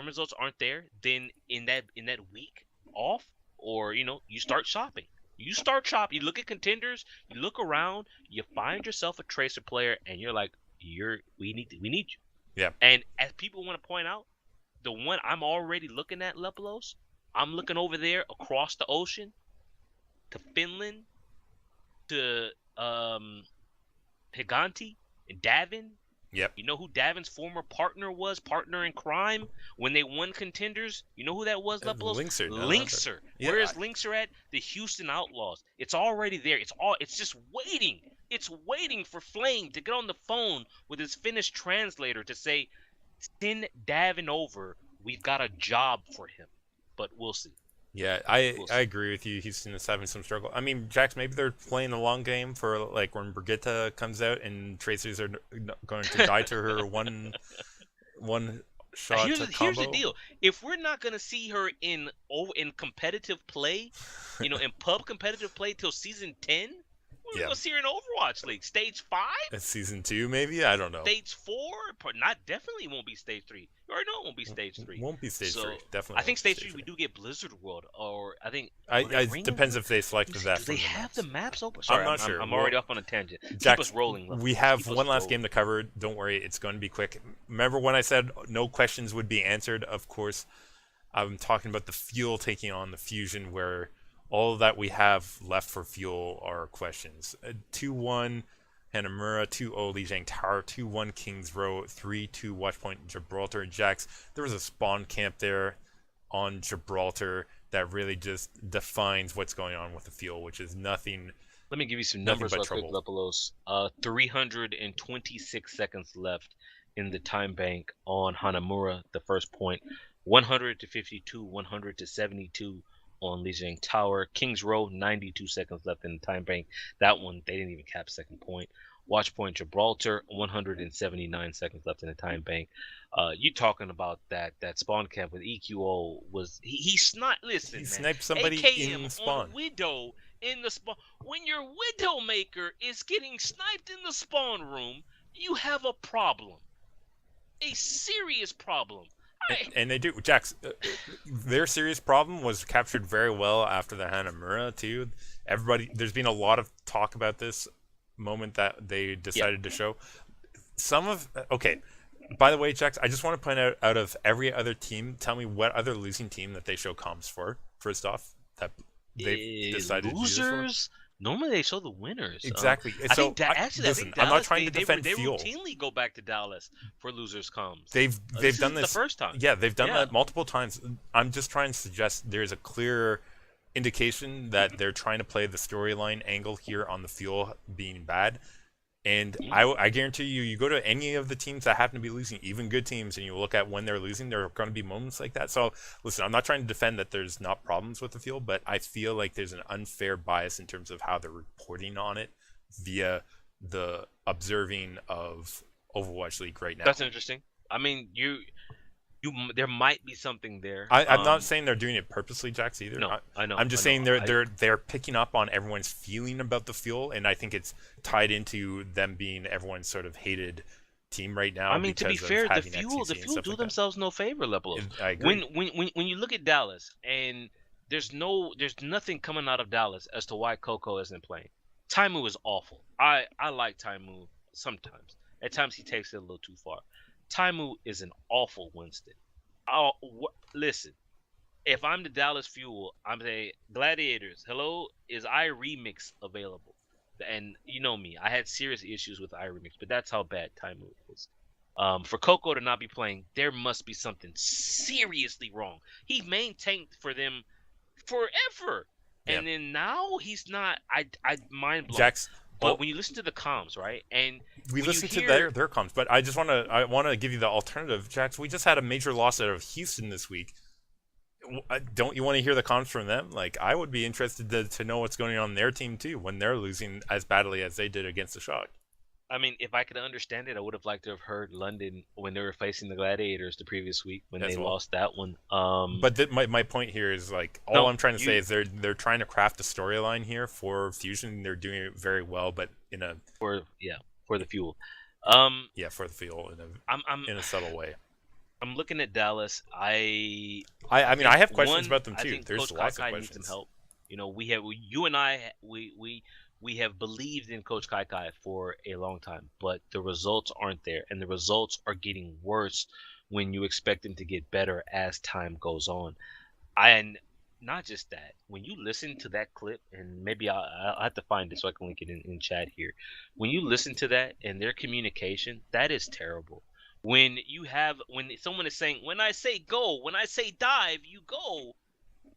results aren't there, then in that week off, or you start shopping. You start shopping. You look at contenders. You look around. You find yourself a tracer player, and you're like, we need you. Yeah. And as people want to point out, the one I'm already looking at, Lepelos, I'm looking over there across the ocean to Finland, to Higanti and Davin. Yep. You know who Davin's former partner was? Partner in crime when they won contenders? You know who that was, Lepelos? Linkser. Linkser. Yeah. Where is Linkser at? The Houston Outlaws. It's already there. It's just waiting. It's waiting for Flame to get on the phone with his Finnish translator to say, send Davin over. We've got a job for him. But we'll see. Yeah, I agree with you. Houston is having some struggle. I mean, Jax, maybe they're playing the long game for like when Brigitte comes out and Tracers are going to die to her one shot Here's combo. the deal: if we're not gonna see her in competitive play, in pub competitive play till season 10, we're gonna see her in Overwatch League stage 5. It's season 2, maybe. I don't know. Stage 4, definitely won't be stage 3. You already know it won't be stage 3. Won't be stage 3. Definitely. I think stage 3 we do get Blizzard World, or I think. It depends if they selected that. Do they have the maps open? Sorry, I'm not sure. I'm already off on a tangent. Jack, Keep us rolling. We have one last game to cover. Don't worry, it's going to be quick. Remember when I said no questions would be answered? Of course, I'm talking about the Fuel taking on the Fusion, where all that we have left for Fuel are questions. 2-1 Hanamura, 2-0 Lijiang Tower, 2-1 Kings Row, 3-2 Watchpoint Gibraltar. Jax, there was a spawn camp there on Gibraltar that really just defines what's going on with the Fuel, which is nothing. Let me give you some numbers real quick, Lepelos. 326 seconds left in the time bank on Hanamura, the first point. 100 to 52, 100 to 72 on Lijiang Tower. Kings Row, 92 seconds left in the time bank. That one, they didn't even cap second point. Watchpoint Gibraltar, 179 seconds left in the time bank. You talking about that spawn camp with EQO was he sniped? Listen, he man, sniped somebody AKM in the spawn. On Widow in the spawn. When your Widowmaker is getting sniped in the spawn room, you have a problem, a serious problem. And they do. Jax, their serious problem was captured very well after the Hanamura, too. There's been a lot of talk about this moment that they decided to show. Okay, by the way, Jax, I just want to point out of every other team, tell me what other losing team that they show comms for, first off, that they've decided losers? to use this for. Normally they show the winners. Exactly. I think Dallas, I'm not trying to defend they Fuel. They routinely go back to Dallas for losers comms. They've done this the first time. Yeah, they've done that multiple times. I'm just trying to suggest there's a clear indication that they're trying to play the storyline angle here on the Fuel being bad. And I guarantee you go to any of the teams that happen to be losing, even good teams, and you look at when they're losing, there are going to be moments like that. So, listen, I'm not trying to defend that there's not problems with the Fuel, but I feel like there's an unfair bias in terms of how they're reporting on it via the observing of Overwatch League right now. That's interesting. I mean, there might be something there. I'm not saying they're doing it purposely, Jax, either. No, I know. I'm just saying they're picking up on everyone's feeling about the Fuel, and I think it's tied into them being everyone's sort of hated team right now. I mean, to be fair, the Fuel do themselves no favor, Lepelos. I agree. When you look at Dallas, and there's nothing coming out of Dallas as to why Coco isn't playing. Taimu is awful. I like Taimu sometimes. At times he takes it a little too far. Taimu is an awful Winston. Listen, if I'm the Dallas Fuel, I'm saying, Gladiators, hello, is iRemix available? And you know me, I had serious issues with iRemix, but that's how bad Taimu is. For Coco to not be playing, there must be something seriously wrong. He maintained for them forever, and then now he's not. I mind blown. Jax, but when you listen to the comms, right, and we listen to their comms, but I want to give you the alternative, Jax. We just had a major loss out of Houston this week. Don't you want to hear the comms from them? Like, I would be interested to know what's going on in their team too when they're losing as badly as they did against the Shock. I mean, if I could understand it, I would have liked to have heard London when they were facing the Gladiators the previous week when they as well. lost that one. But my point here is like all No, I'm trying to say you is they're trying to craft a storyline here for Fusion. They're doing it very well, but in a for the fuel. Um, for the feel I'm I'm in a subtle way. I'm looking at Dallas. I mean I think have questions about them I too. think There's Coach lots of Kaikai needs some questions. help. You know, you and I, we have believed in Coach Kaikai for a long time, but the results aren't there, and the results are getting worse when you expect them to get better as time goes on. And not just that, when you listen to that clip, and maybe I'll have to find it so I can link it in chat here. When you listen to that and their communication, that is terrible. When someone is saying, when I say go, when I say dive, you go,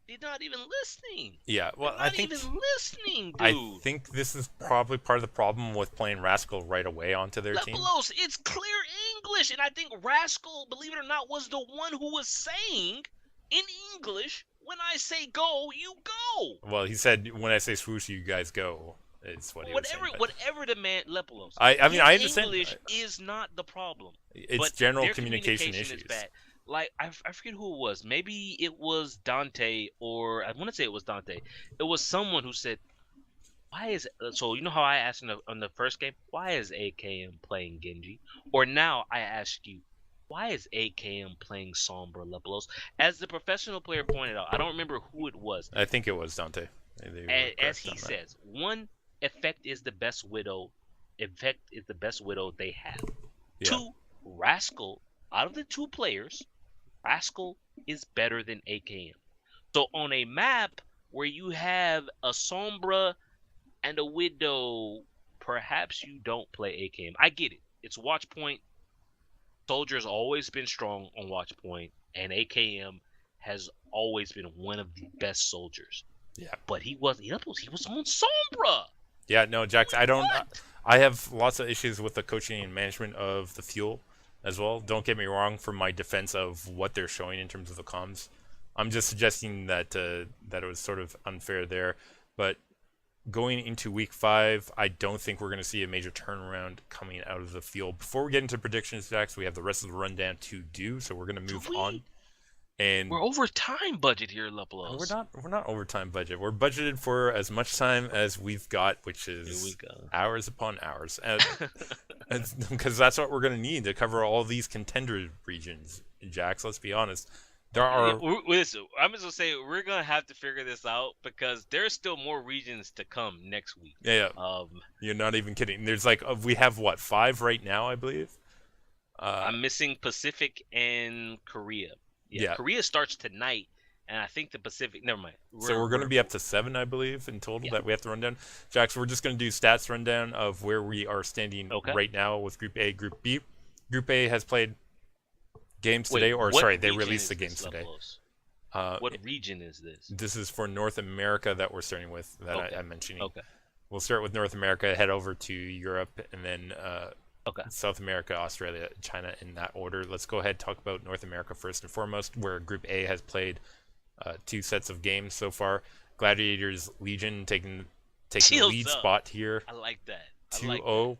they're not even listening. Yeah, They're well, not even listening, I dude. think this is probably part of the problem with playing Rascal right away onto their team. Lepelos, it's clear English, and I think Rascal, believe it or not, was the one who was saying in English, when I say go, you go. Well, he said when I say swoosh, you guys go. It's what he was saying. Whatever, But whatever the man Lepelos, I mean his I understand. English is not the problem, It's but general their communication communication is issues. bad. Like I forget who it was. Maybe it was Dante, or I want to say it was Dante. It was someone who said, "Why is so?" You know how I asked on the first game, "Why is AKM playing Genji?" Or now I ask you, "Why is AKM playing Sombra Lepelos?" As the professional player pointed out, I don't remember who it was. I think it was Dante. They were As correct he on that. says, one, effect is the best widow. Effect is the best widow they have. Yeah. Two, Rascal, out of the two players, Rascal is better than AKM. So on a map where you have a Sombra and a Widow, perhaps you don't play AKM. I get it. It's watch point. Soldier's always been strong on watch point, and AKM has always been one of the best soldiers. Yeah. But he was on Sombra. Yeah, no, Jax, Doing I don't. what? I have lots of issues with the coaching and management of the fuel as well. Don't get me wrong for my defense of what they're showing in terms of the comms. I'm just suggesting that it was sort of unfair there. But going into week 5, I don't think we're going to see a major turnaround coming out of the field. Before we get into predictions, Jax, we have the rest of the rundown to do, so we're going to move on. And We're over time budget here, we're Lepelos. not overtime budget. We're budgeted for as much time as we've got, which Here we is go. hours upon hours, because that's what we're going to need to cover all these contender regions. Jax, let's be honest. There are Listen, I'm just gonna say we're gonna have to figure this out because there's still more regions to come next week. yeah, you're not even kidding. There's like we have what 5 right now, I believe. I'm missing Pacific and Korea. Yeah. Korea starts tonight, and I think the Pacific. Never mind. So we're going to be up to 7, I believe, in total Yeah. that we have to run down. Jax, we're just going to do stats rundown of where we are standing right now with Group A, Group B. Group A has played games Wait, today, or what sorry, they region released is the games this, today. Lepelos? What region is this? This is for North America that we're starting with that Okay. I'm mentioning. Okay. We'll start with North America, head over to Europe, and then Okay. South America, Australia, China in that order. Let's go ahead and talk about North America first and foremost, where Group A has played 2 sets of games so far. Gladiators Legion taking the Shields lead up. spot here, I like that. 2-0.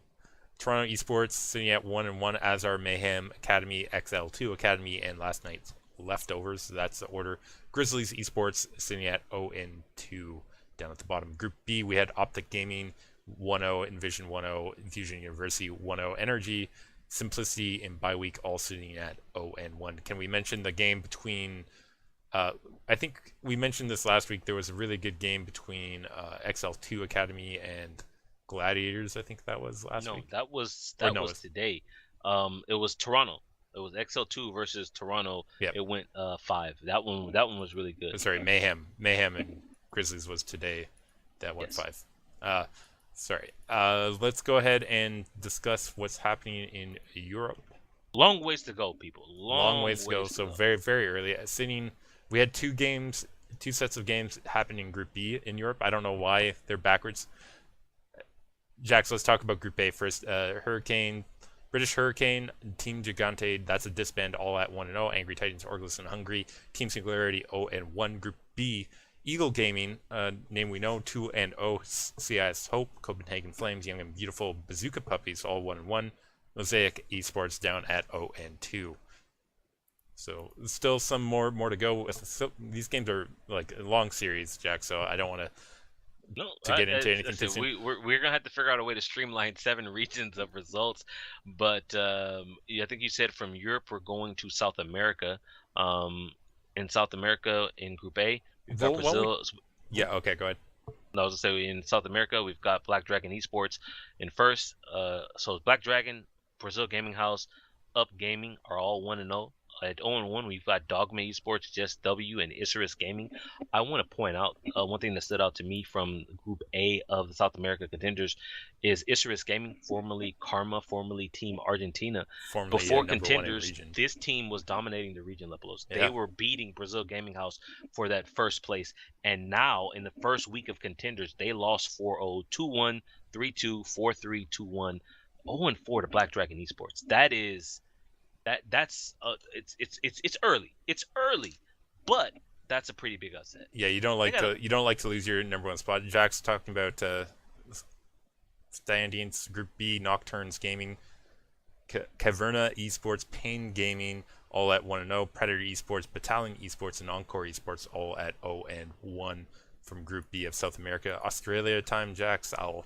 Toronto Esports sitting at 1-1, as are Mayhem Academy, XL2 Academy, and last night's leftovers. That's the order. Grizzlies Esports sitting at 0-2 down at the bottom. Group B, we had Optic Gaming 1-0, Envision 1-0, Infusion University 1-0, Energy, Simplicity, and Byweek all sitting at 0-1. Can we mention the game between? I think we mentioned this last week. There was a really good game between XL2 Academy and Gladiators. I think that was last week. That was today. It was Toronto. It was XL2 versus Toronto. Yep. It went 5. That one was really good. Sorry, Mayhem and Grizzlies was today. That went 5. Sorry. Let's go ahead and discuss what's happening in Europe. Long ways to go, people. Long ways to go. So very, very early. We had 2 sets of games happen in Group B in Europe. I don't know why they're backwards. Jax, let's talk about Group A first. British Hurricane, Team Gigante, that's a disband all at 1-0. Angry Titans, Orglis, and Hungary. Team Singularity 0-1. Group B, Eagle Gaming, name we know, 2-0 CIS Hope, Copenhagen Flames, Young and Beautiful, Bazooka Puppies, all 1-1. Mosaic Esports down at 0-2. So still some more to go with. So these games are like a long series, Jack. So I don't want No, to get into anything too listen, soon. we're gonna have to figure out a way to streamline 7 regions of results. But yeah, I think you said from Europe we're going to South America. Um, in South America in Group A, we've got Well, Brazil. yeah, okay, go ahead. No, I was gonna say in South America we've got Black Dragon Esports in first. So Black Dragon, Brazil Gaming House, Up Gaming are all 1-0. At 0-1 we've got Dogma Esports, Just W, and Isurus Gaming. I want to point out one thing that stood out to me from Group A of the South America contenders is Isurus Gaming, formerly Karma, formerly Team Argentina. Formerly Before number one in contenders, region. this team was dominating the region levels. Yeah. They were beating Brazil Gaming House for that first place. And now, in the first week of contenders, they lost 4-0, 2-1, 3-2, 4-3, 2-1, 0-4 to Black Dragon Esports. That's it's early. It's early, but that's a pretty big upset. Yeah, you don't like to lose your number one spot. Jack's talking about standings. Group B, Nocturnes Gaming, Caverna Esports, Pain Gaming, all at 1-0. Predator Esports, Battalion Esports, and Encore Esports, all at 0-1 from Group B of South America. Australia time, Jax. I'll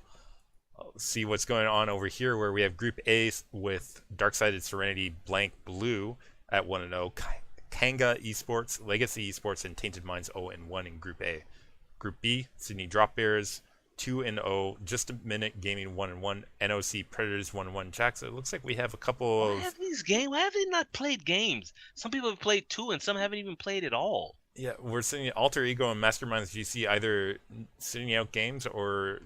see what's going on over here, where we have Group A with Darksided Serenity, Blank Blue at 1-0. Kanga Esports, Legacy Esports, and Tainted Minds 0-1 in Group A. Group B, Sydney Drop Bears 2-0, Just a Minute Gaming 1-1, NOC Predators 1-1. Jax, it looks like we have a couple of. Why have they not played games? Some people have played 2, and some haven't even played at all. Yeah, we're seeing Alter Ego and Masterminds GC either sitting out games or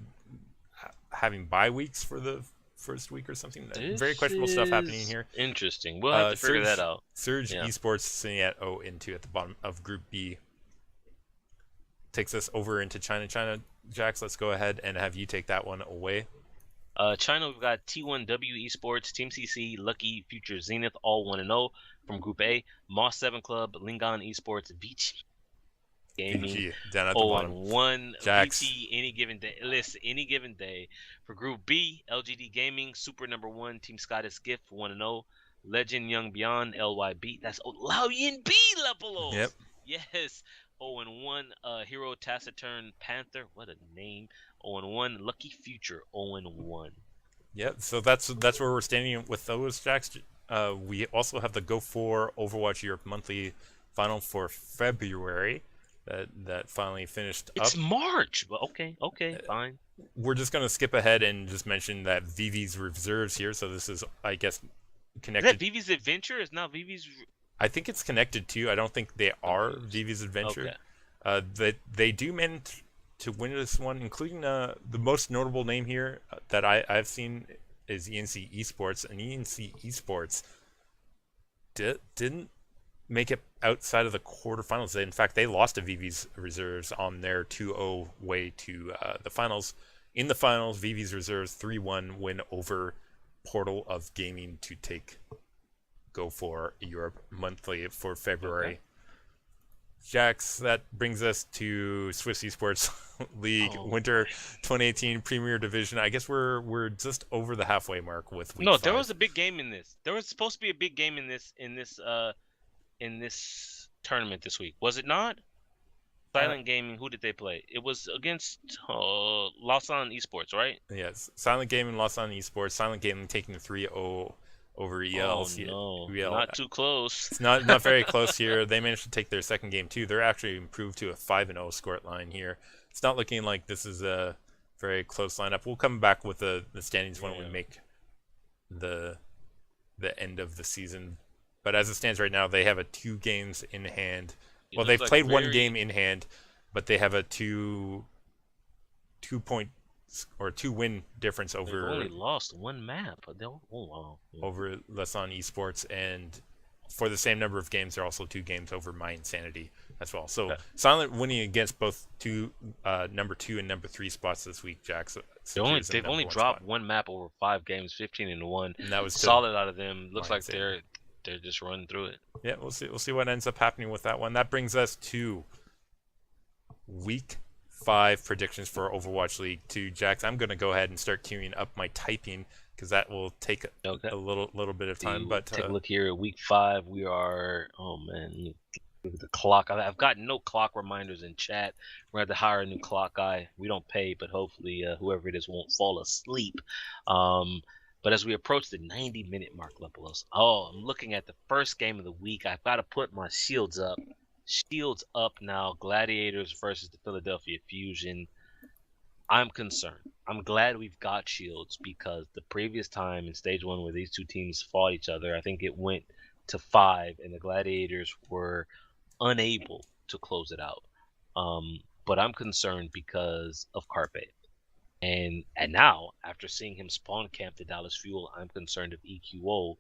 having bye weeks for the first week or something. Very questionable stuff happening here. Interesting. We'll have to figure that out. Surge Esports sitting at 0-2 at the bottom of Group B. Takes us over into China. Jax, let's go ahead and have you take that one away. China, we've got T1W Esports, Team CC, Lucky, Future Zenith, all 1-0 from Group A. Moss 7 Club, Lingon Esports, Vici Gaming, down at the bottom. 1 Jax. VT any given day. Listen, any given day. For Group B, LGD Gaming, Super Number 1, Team Scottish Gift, 1-0. Legend Young Beyond, LYB. That's Laoyin B levels. Yep. Yes. 0-1. Hero Taciturn Panther. What a name. 0-1. Lucky Future, 0-1. Yeah, so that's where we're standing with those, Jax. We also have the Go for Overwatch Europe monthly final for February. That finally finished up. It's March, but okay, fine. We're just going to skip ahead and just mention that Vivi's reserves here. So this is, I guess, connected. Is that Vivi's Adventure? It's not Vivi's. I think it's connected to. I don't think they are Vivi's Adventure. Okay. They do manage to win this one, including the most notable name here that I've seen is ENC Esports, and ENC Esports didn't make it outside of the quarterfinals. In fact, they lost to VV's Reserves on their 2-0 way to the finals. In the finals, VV's Reserves 3-1 win over Portal of Gaming to take Go for Europe monthly for February. Okay. Jax, that brings us to Swiss Esports League Winter 2018 Premier Division. I guess we're just over the halfway mark with week 5. There was a big game in this. There was supposed to be a big game in this tournament this week. Was it not? Silent Gaming, who did they play? It was against Lausanne Esports, right? Yes, Silent Gaming, Lausanne Esports. Silent Gaming taking 3-0 over EL. Oh no, not too close. It's not very close here. They managed to take their second game too. They're actually improved to a 5-0 score line here. It's not looking like this is a very close lineup. We'll come back with the standings when we make the end of the season. But as it stands right now, they have a 2 games in hand. Well, they've played 1 game in hand, but they have a 2 win difference over. They've only lost 1 map. Over Lausanne Esports, and for the same number of games, there are also 2 games over My Insanity as well. So Silent winning against both number 2 and number 3 spots this week, Jack. So they've only dropped 1 map over 5 games, 15-1. And that was solid out of them. Looks like they're just running through it. Yeah, we'll see what ends up happening with that one. That brings us to Week 5 predictions for Overwatch League 2. Jax, I'm going to go ahead and start queuing up my typing because that will take Okay. a little bit of time. See, But take a look here. Week 5, we are. Oh man, look at the clock. I've got no clock reminders in chat. We're going to hire a new clock guy. We don't pay, but hopefully whoever it is won't fall asleep. But as we approach the 90-minute mark, Lepelos, I'm looking at the first game of the week. I've got to put my shields up. Shields up now. Gladiators versus the Philadelphia Fusion. I'm concerned. I'm glad we've got shields because the previous time in stage 1 where these two teams fought each other, I think it went to 5 and the Gladiators were unable to close it out. But I'm concerned because of Carpe. And now, after seeing him spawn camp the Dallas Fuel, I'm concerned of EQO,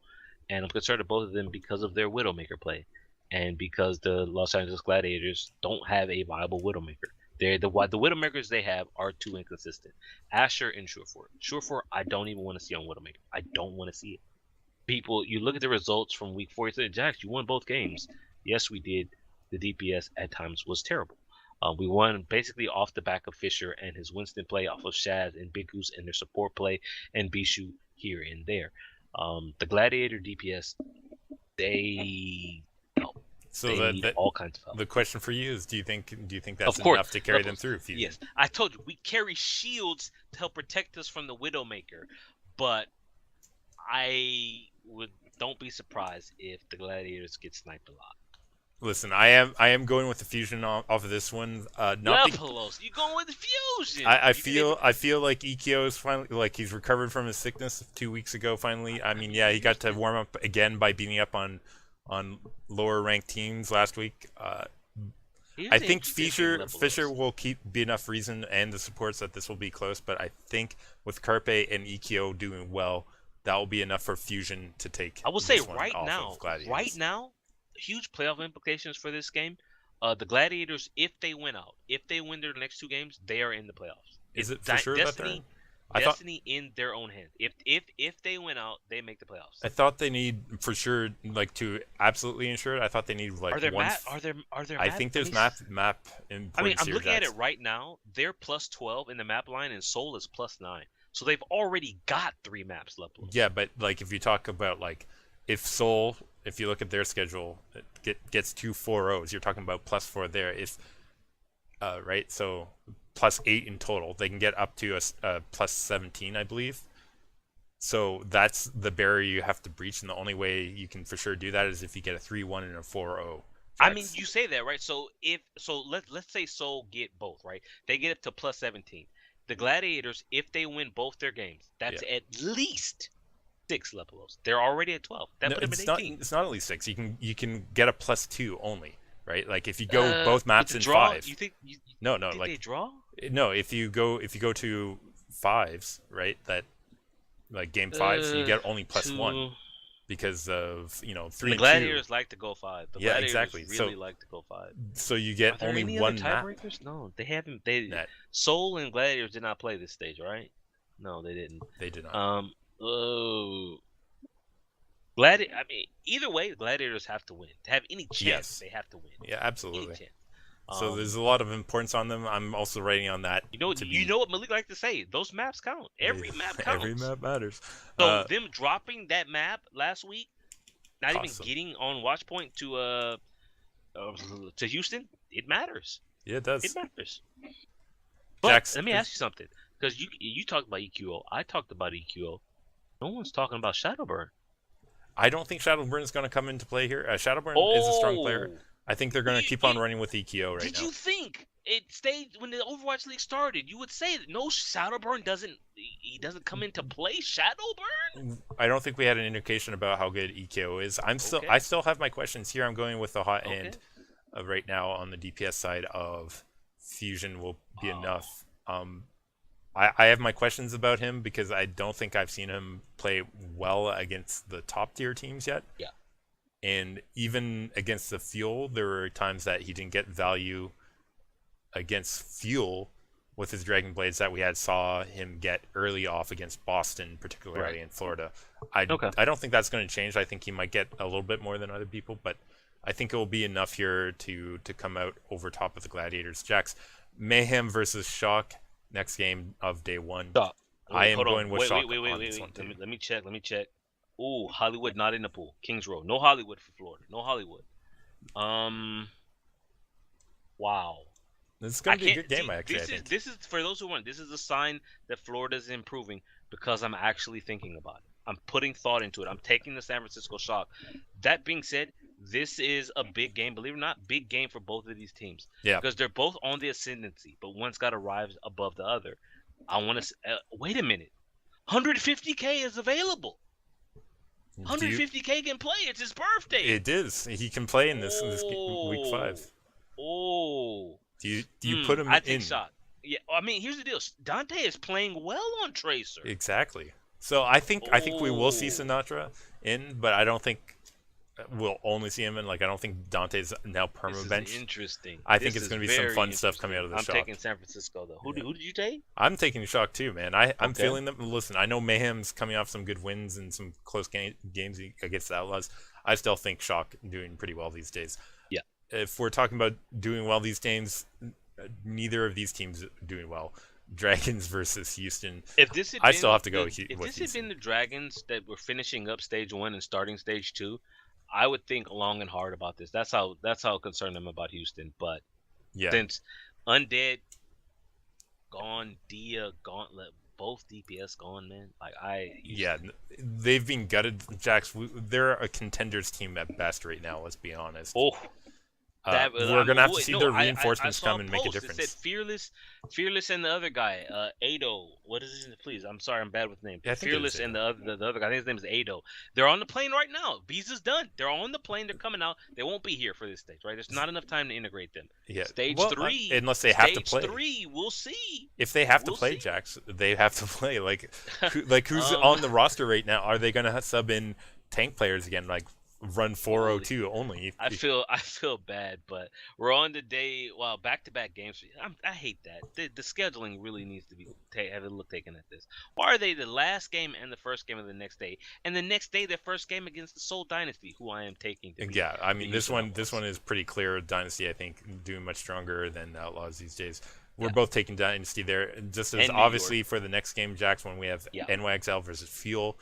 and I'm concerned of both of them because of their Widowmaker play, and because the Los Angeles Gladiators don't have a viable Widowmaker. The Widowmakers they have are too inconsistent. Asher and Surefour. Surefour, I don't even want to see on Widowmaker. I don't want to see it. People, you look at the results from week 4, you say, Jax, you won both games. Yes, we did. The DPS at times was terrible. We won basically off the back of Fisher and his Winston play, off of Shaz and Big Goose and their support play, and Bishu here and there. The Gladiator DPS, they help. so They need all kinds of help. the question for you is, do you think that's Of course, enough to carry them through? Fusion? Yes, I told you we carry shields to help protect us from the Widowmaker, but don't be surprised if the Gladiators get sniped a lot. Listen, I am going with the Fusion off of this one. You going with the Fusion? I feel like EKO is finally, like, he's recovered from his sickness 2 weeks ago. Finally, I mean, yeah, he got to warm up again by beating up on lower ranked teams last week. I think Fisher will be enough reason and the supports that this will be close. But I think with Carpe and EKO doing well, that will be enough for Fusion to take. I will say right now, huge playoff implications for this game. The Gladiators, if they win their next 2 games, they are in the playoffs. Is it for sure that they're? Destiny in their own hands. If they win out, they make the playoffs. I thought they need for sure, like, to absolutely ensure it. I thought they need like are there one. Are there? I think there's map in. I mean, I'm looking at it right now. They're plus 12 in the map line, and Seoul is plus 9. So they've already got 3 maps left. Yeah, but like if you talk about like if Seoul, if you look at their schedule, it gets 2 4-0s. You're talking about plus 4 there. If right, so plus 8 in total. They can get up to a plus 17, I believe. So that's the barrier you have to breach, and the only way you can for sure do that is if you get a 3-1 and a 4-0. I mean, you say that, right? So let's say Seoul get both, right? They get up to plus 17. The Gladiators, if they win both their games, that's at least 6 Lepelos. They're already at 12. That put them at 18. It's not at least 6. You can get a plus 2 only, right? Like if you go both maps in draw, 5. You think? No, think like they draw? No, if you go to 5s, right? That like game 5s, you get only plus 1 because of 3 and 2. The Gladiators like to go 5. The Gladiators exactly. Really like to go 5. So you get only any one other map. Tiebreakers? No, they haven't. Soul and Gladiators did not play this stage, right? No, they didn't. They did not. I mean, either way, the Gladiators have to win. To have any chance, they have to win. Yeah, absolutely. So there's a lot of importance on them. I'm also writing on that. You know what Malik likes to say? Those maps count. Every map counts. Every map matters. So them dropping that map last week, not even getting on watch point to Houston, it matters. Yeah, it does. It matters. But let me ask you something, because you talked about EQO. I talked about EQO. No one's talking about Shadowburn. I don't think Shadowburn is going to come into play here. Shadowburn is a strong player. I think they're going to keep on running with EQO right now. Did you think it stayed when the Overwatch League started? You would say that no, Shadowburn doesn't come into play. Shadowburn? I don't think we had an indication about how good EQO is. I still have my questions here. I'm going with the hot hand right now on the DPS side of Fusion will be enough. I have my questions about him because I don't think I've seen him play well against the top tier teams yet. Yeah. And even against the Fuel, there were times that he didn't get value against Fuel with his Dragon Blades that we saw him get early off against Boston, particularly in Florida. I don't think that's going to change. I think he might get a little bit more than other people, but I think it will be enough here to come out over top of the Gladiators. Jax, Mayhem versus Shock, next game of day one. Stop. I am Hold on. going with Wait, wait, Shock wait, wait, on wait, this one wait. too. Let me check. Let me check. Ooh, Hollywood not in the pool. Kings Row. No Hollywood for Florida. No Hollywood. Um. Wow. This is I going to be a can't good game, see. actually. I think. This is for those who want. This is a sign that Florida's improving because I'm actually thinking about it. I'm putting thought into it. I'm taking the San Francisco Shock. That being said, this is a big game. Believe it or not, big game for both of these teams Yeah. because they're both on the ascendancy, but one's got to rise above the other. I want to wait a minute. 150K is available. Do you, 150K can play. It's his birthday. it is. He can play in this week Oh. 5. Oh. Do you put him I in? take Shock. Yeah, I mean, here's the deal. Dante is playing well on Tracer. Exactly. So I think we will see Oh. Sinatra in, but I don't think we'll only see him in. Like I don't think Dante's now This perma is bench. interesting. I This think it's is going to be some very fun stuff coming out interesting. of the I'm Shock. taking San Francisco though. Who did you take? I'm taking Shock too, man. I'm Okay. feeling them. Listen, I know Mayhem's coming off some good wins and some close games against the Outlaws. I still think Shock doing pretty well these days. Yeah. If we're talking about doing well these games, neither of these teams are doing well. Dragons versus Houston. If this had I been, still have to go if with this had Houston. been the Dragons that were finishing up stage 1 and starting stage 2, I would think long and hard about this. That's how concerned I'm about Houston. But Yeah. since Undead gone, Dia Gauntlet, both DPS gone, man. Like Yeah, they've been gutted, Jax. They're a contenders team at best right now. Let's be honest. Oh, We're gonna have to see their reinforcements I saw come and a make a post. difference. It said Fearless, and the other guy, Ado. What is his name? Please, I'm sorry, I'm bad with names. Yeah, I think it is Fearless and the other guy. I think his name is Ado. They're on the plane right now. Visa's done. They're on the plane. They're coming out. They won't be here for this stage, right? There's not enough time to integrate them. Yeah. Stage Well, 3. unless they have to play. Stage 3. We'll see. If they have to We'll play, see. Jax, they have to play. Who's on the roster right now? Are they gonna sub in tank players again? Like run 402 only? I feel bad, but we're on the day. Well, back-to-back games. I hate that. The scheduling really needs to be have a look taken at this. Why are they the last game and the first game of the next day, and the next day their first game against the Seoul Dynasty, who I am taking to be Yeah, I mean the this Houston one Outlaws. is pretty clear. Dynasty, I think, doing much stronger than Outlaws these days. We're Yeah. both taking Dynasty there, just as And New obviously for the next game, Jax, when we have Yeah. NYXL versus Fuel,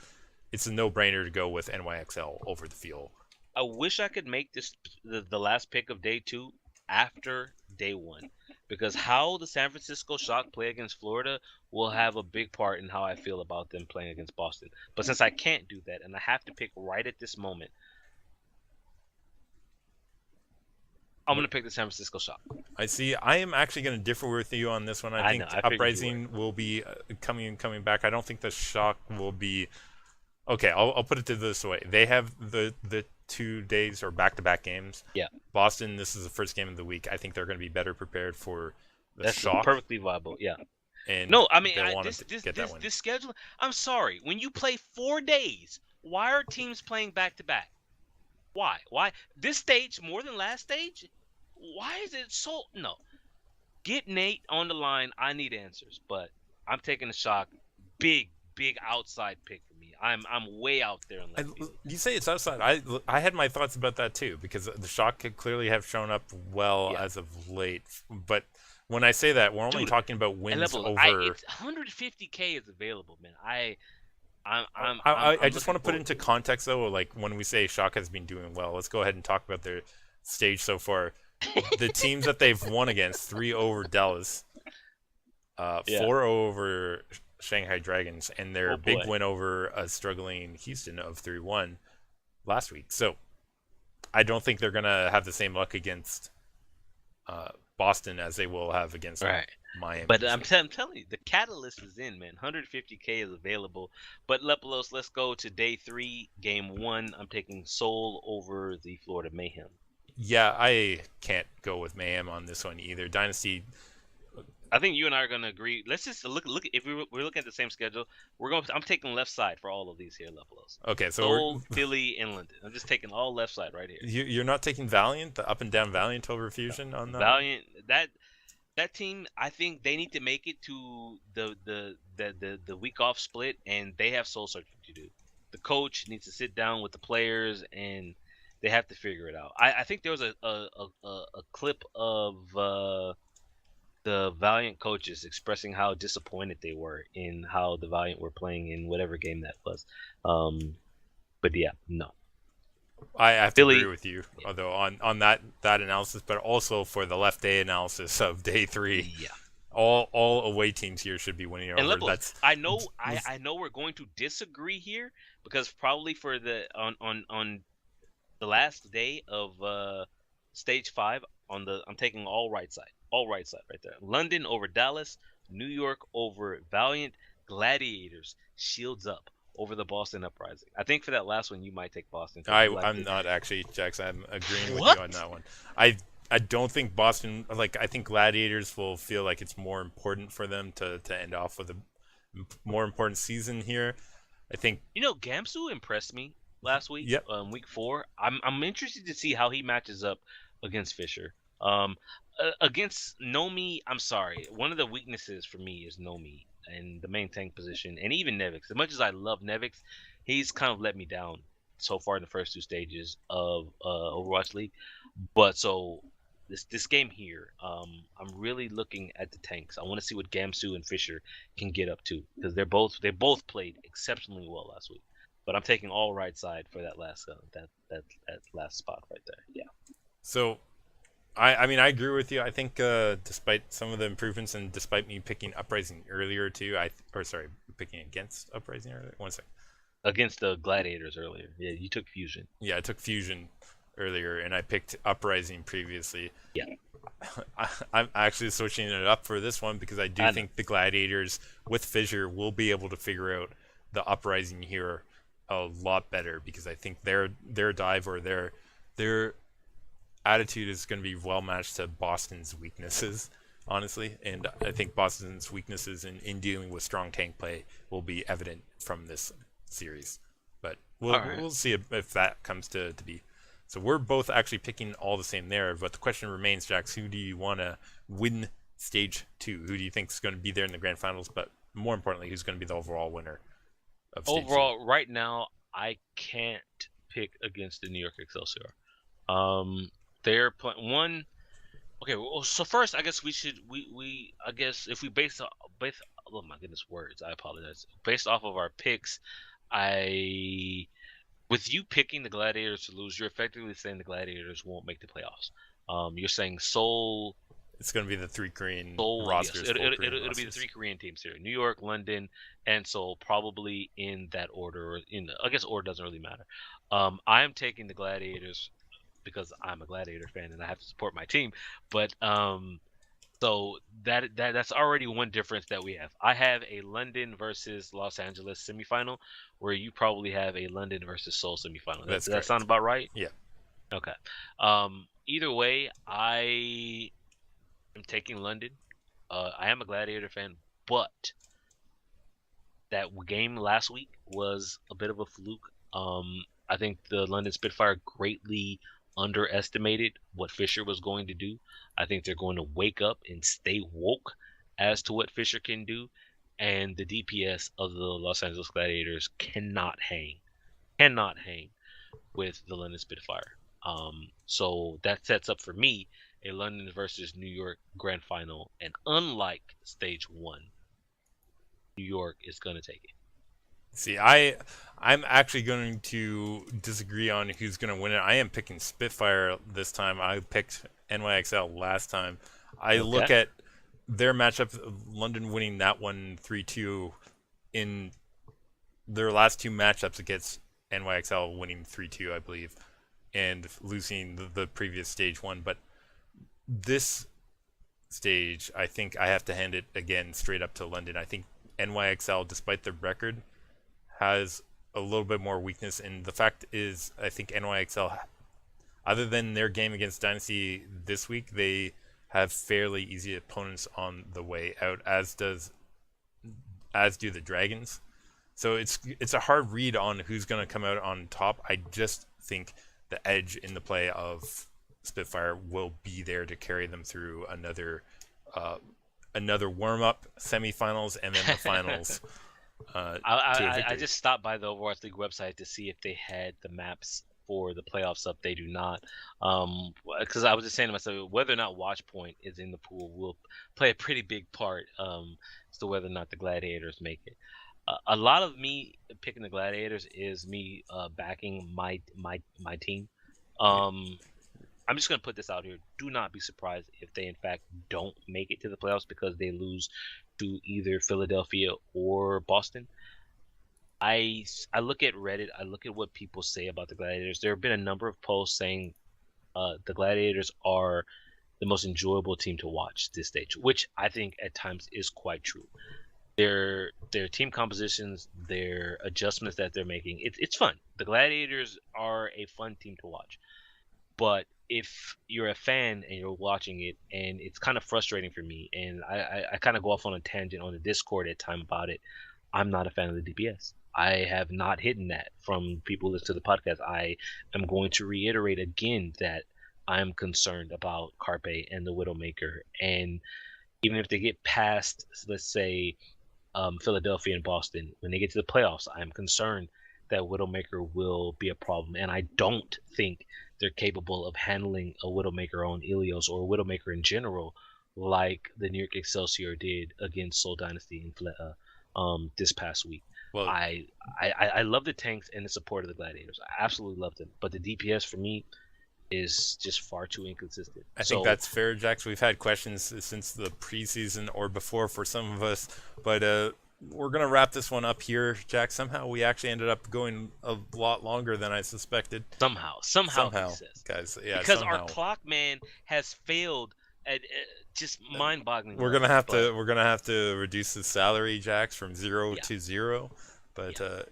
it's a no-brainer to go with NYXL over the Fuel. I wish I could make this the last pick of day 2 after day 1, because how the San Francisco Shock play against Florida will have a big part in how I feel about them playing against Boston. But since I can't do that and I have to pick right at this moment, I'm going to pick the San Francisco Shock. I see. I am actually going to differ with you on this one. I think know, I figured you Uprising will be coming back. I don't think the Shock will be. Okay, I'll put it this way. They have the 2 days or back-to-back games. Yeah. Boston, this is the first game of the week. I think they're going to be better prepared for the That's Shock. perfectly viable. Yeah. And No, I mean they'll want to get that win. this schedule. I'm sorry. When you play 4 days, why are teams playing back to back? Why? This stage more than last stage? Why is it so? No. Get Nate on the line. I need answers, but I'm taking the Shock. Big outside pick for me. I'm way out there in left field. You say it's outside. I had my thoughts about that too, because the Shock could clearly have shown up well as of late. But when I say that, we're only talking about wins over. 150K is available, man. I just want to put into context though, like when we say Shock has been doing well, let's go ahead and talk about their stage so far. The teams that they've won against: 3 over Dallas, 4 over Shanghai Dragons, and their big win over a struggling Houston of 3-1 last week. So I don't think they're gonna have the same luck against Boston as they will have against Miami. But I'm telling you, the catalyst is in, man. 150K is available. But Lepelos, let's go to day 3, game 1. I'm taking Seoul over the Florida Mayhem. Yeah, I can't go with Mayhem on this one either. Dynasty. I think you and I are gonna agree. Let's just look. If we're looking at the same schedule, I'm taking left side for all of these here, Lepelos. Okay, so Seoul, Philly, and London. I'm just taking all left side right here. You're not taking Valiant, the up and down Valiant over Fusion on that. Valiant, that team. I think they need to make it to the week off split, and they have soul searching to do. The coach needs to sit down with the players and they have to figure it out. I think there was a clip of the Valiant coaches expressing how disappointed they were in how the Valiant were playing in whatever game that was. But yeah, no. I have to agree Philly, with you, although on that analysis, but also for the left day analysis of day three, yeah. all away teams here should be winning And over. Levels, That's I know we're going to disagree here because probably for the on the last day of stage 5 on the I'm taking all right side right there. London over Dallas, New York over Valiant, Gladiators, Shields up over the Boston Uprising. I think for that last one you might take Boston because you like I'm the not actually, Jax. I'm agreeing with you on what? that one. I I don't think Boston, like, I think Gladiators will feel like it's more important for them to end off with a more important season here. I think. You know, Gamsu impressed me last week, Yep. week 4. I'm interested to see how he matches up against Fisher. Against Nomi, I'm sorry. One of the weaknesses for me is Nomi and the main tank position, and even Nevix. As much as I love Nevix, he's kind of let me down so far in the first 2 stages of Overwatch League. But so this game here, I'm really looking at the tanks. I want to see what Gamsu and Fisher can get up to because they both played exceptionally well last week. But I'm taking all right side for that last that last spot right there. Yeah. So I mean, I agree with you. I think despite some of the improvements and despite me picking Uprising earlier too, picking against Uprising earlier. One second. Against the Gladiators earlier. Yeah, you took Fusion. Yeah, I took Fusion earlier, and I picked Uprising previously. Yeah. I'm actually associating it up for this one because I do I know. think the Gladiators with Fissure will be able to figure out the Uprising here a lot better because I think their dive or their attitude is going to be well matched to Boston's weaknesses, honestly. And I think Boston's weaknesses in dealing with strong tank play will be evident from this series. But All right. we'll see if that comes to be. So we're both actually picking all the same there, but the question remains, Jax, who do you want to win stage 2? Who do you think is going to be there in the grand finals? But more importantly, who's going to be the overall winner of stage 2? Overall, right now, I can't pick against the New York Excelsior. They're playing one. Okay, well, so first, I guess we I guess if we base oh my goodness words, I apologize. Based off of our picks, I with you picking the Gladiators to lose, you're effectively saying the Gladiators won't make the playoffs. You're saying It's going to be the 3 Korean Seoul, yes, rosters, full Korean it'll be the rosters. 3 Korean teams here: New York, London, and Seoul, probably in that order. I guess order doesn't really matter. I am taking the Gladiators because I'm a Gladiator fan and I have to support my team. But so that's already one difference that we have. I have a London versus Los Angeles semifinal, where you probably have a London versus Seoul semifinal. Does That's that sound correct. about right? Yeah. Okay. Either way, I am taking London. I am a Gladiator fan, but that game last week was a bit of a fluke. I think the London Spitfire greatly underestimated what Fisher was going to do. I think they're going to wake up and stay woke as to what Fisher can do, and the DPS of the Los Angeles Gladiators cannot hang with the London Spitfire. So that sets up for me a London versus New York grand final, and unlike stage 1, New York is going to take it. See, I'm actually going to disagree on who's going to win it. I am picking Spitfire this time. I picked NYXL last time. I look Okay. at their matchup, London winning that one 3-2 in their last 2 matchups against NYXL winning 3-2, I believe, and losing the previous stage 1. But this stage, I think I have to hand it again straight up to London. I think NYXL, despite the record, has a little bit more weakness. And the fact is, I think NYXL, other than their game against Dynasty this week, they have fairly easy opponents on the way out, as do the Dragons. So it's a hard read on who's going to come out on top. I just think the edge in the play of Spitfire will be there to carry them through another warm up, semifinals, and then the finals I, to a I victory. just stopped by the Overwatch League website to see if they had the maps for the playoffs up. They do not. Because I was just saying to myself, whether or not Watch Point is in the pool will play a pretty big part as to whether or not the Gladiators make it. A lot of me picking the Gladiators is me backing my team. I'm just gonna put this out here. Do not be surprised if they in fact don't make it to the playoffs because they lose to either Philadelphia or Boston. I look at Reddit. I look at what people say about the Gladiators. There have been a number of posts saying the Gladiators are the most enjoyable team to watch this stage, which I think at times is quite true. Their team compositions, their adjustments that they're making, it's fun. The Gladiators are a fun team to watch. But if you're a fan and you're watching it, and it's kind of frustrating for me, and I kind of go off on a tangent on the Discord at time about it, I'm not a fan of the DPS. I have not hidden that from people who listen to the podcast. I am going to reiterate again that I'm concerned about Carpe and the Widowmaker. And even if they get past, let's say, Philadelphia and Boston, when they get to the playoffs, I'm concerned that Widowmaker will be a problem. And I don't think they're capable of handling a Widowmaker on Ilios or a Widowmaker in general like the New York Excelsior did against Seoul Dynasty in this past week. Well, I love the tanks and the support of the Gladiators. I absolutely love them. But the DPS for me is just far too inconsistent. I think that's fair, Jax. We've had questions since the preseason or before for some of us, but we're going to wrap this one up here, Jack. Somehow we actually ended up going a lot longer than I suspected. Somehow, guys. Yeah, because somehow. our clock man has failed at just mind-boggling. We're gonna have to reduce his salary, Jax, from 0 to 0. But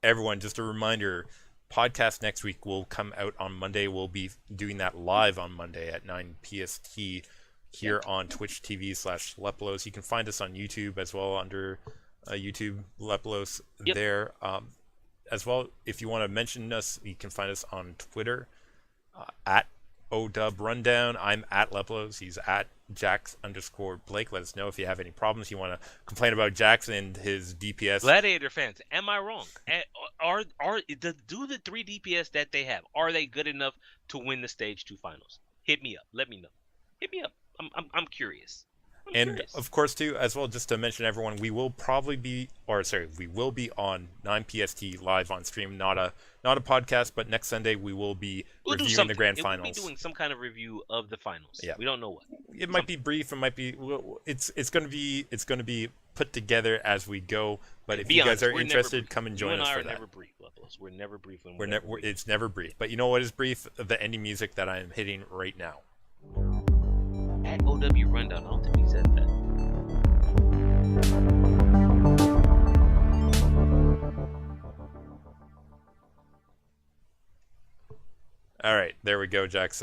everyone, just a reminder. Podcast next week will come out on Monday. We'll be doing that live on Monday at 9 PST here on Twitch TV/Leplos. You can find us on YouTube as well under YouTube Leplos there. As well, if you want to mention us, you can find us on Twitter at OW Rundown. I'm at Leplos. He's at Jax_Blake. Let us know if you have any problems. You want to complain about Jax and his DPS. Gladiator fans, am I wrong? Do the 3 DPS that they have, are they good enough to win the Stage 2 finals? Hit me up. Let me know. Hit me up. I'm curious. Of course, too, as well, just to mention everyone, we will be on 9 PST live on stream, not a podcast, but next Sunday we will be reviewing the grand finals. We'll be doing some kind of review of the finals. Yeah. We don't know what. It might be brief. It might be. It's going to be put together as we go. But if you guys are interested, come and join us for that. We're never brief, Leplos. We're never brief. It's never brief. But you know what is brief? The ending music that I am hitting right now. At OW Rundown, I don't think he said that. All right, there we go, Jax.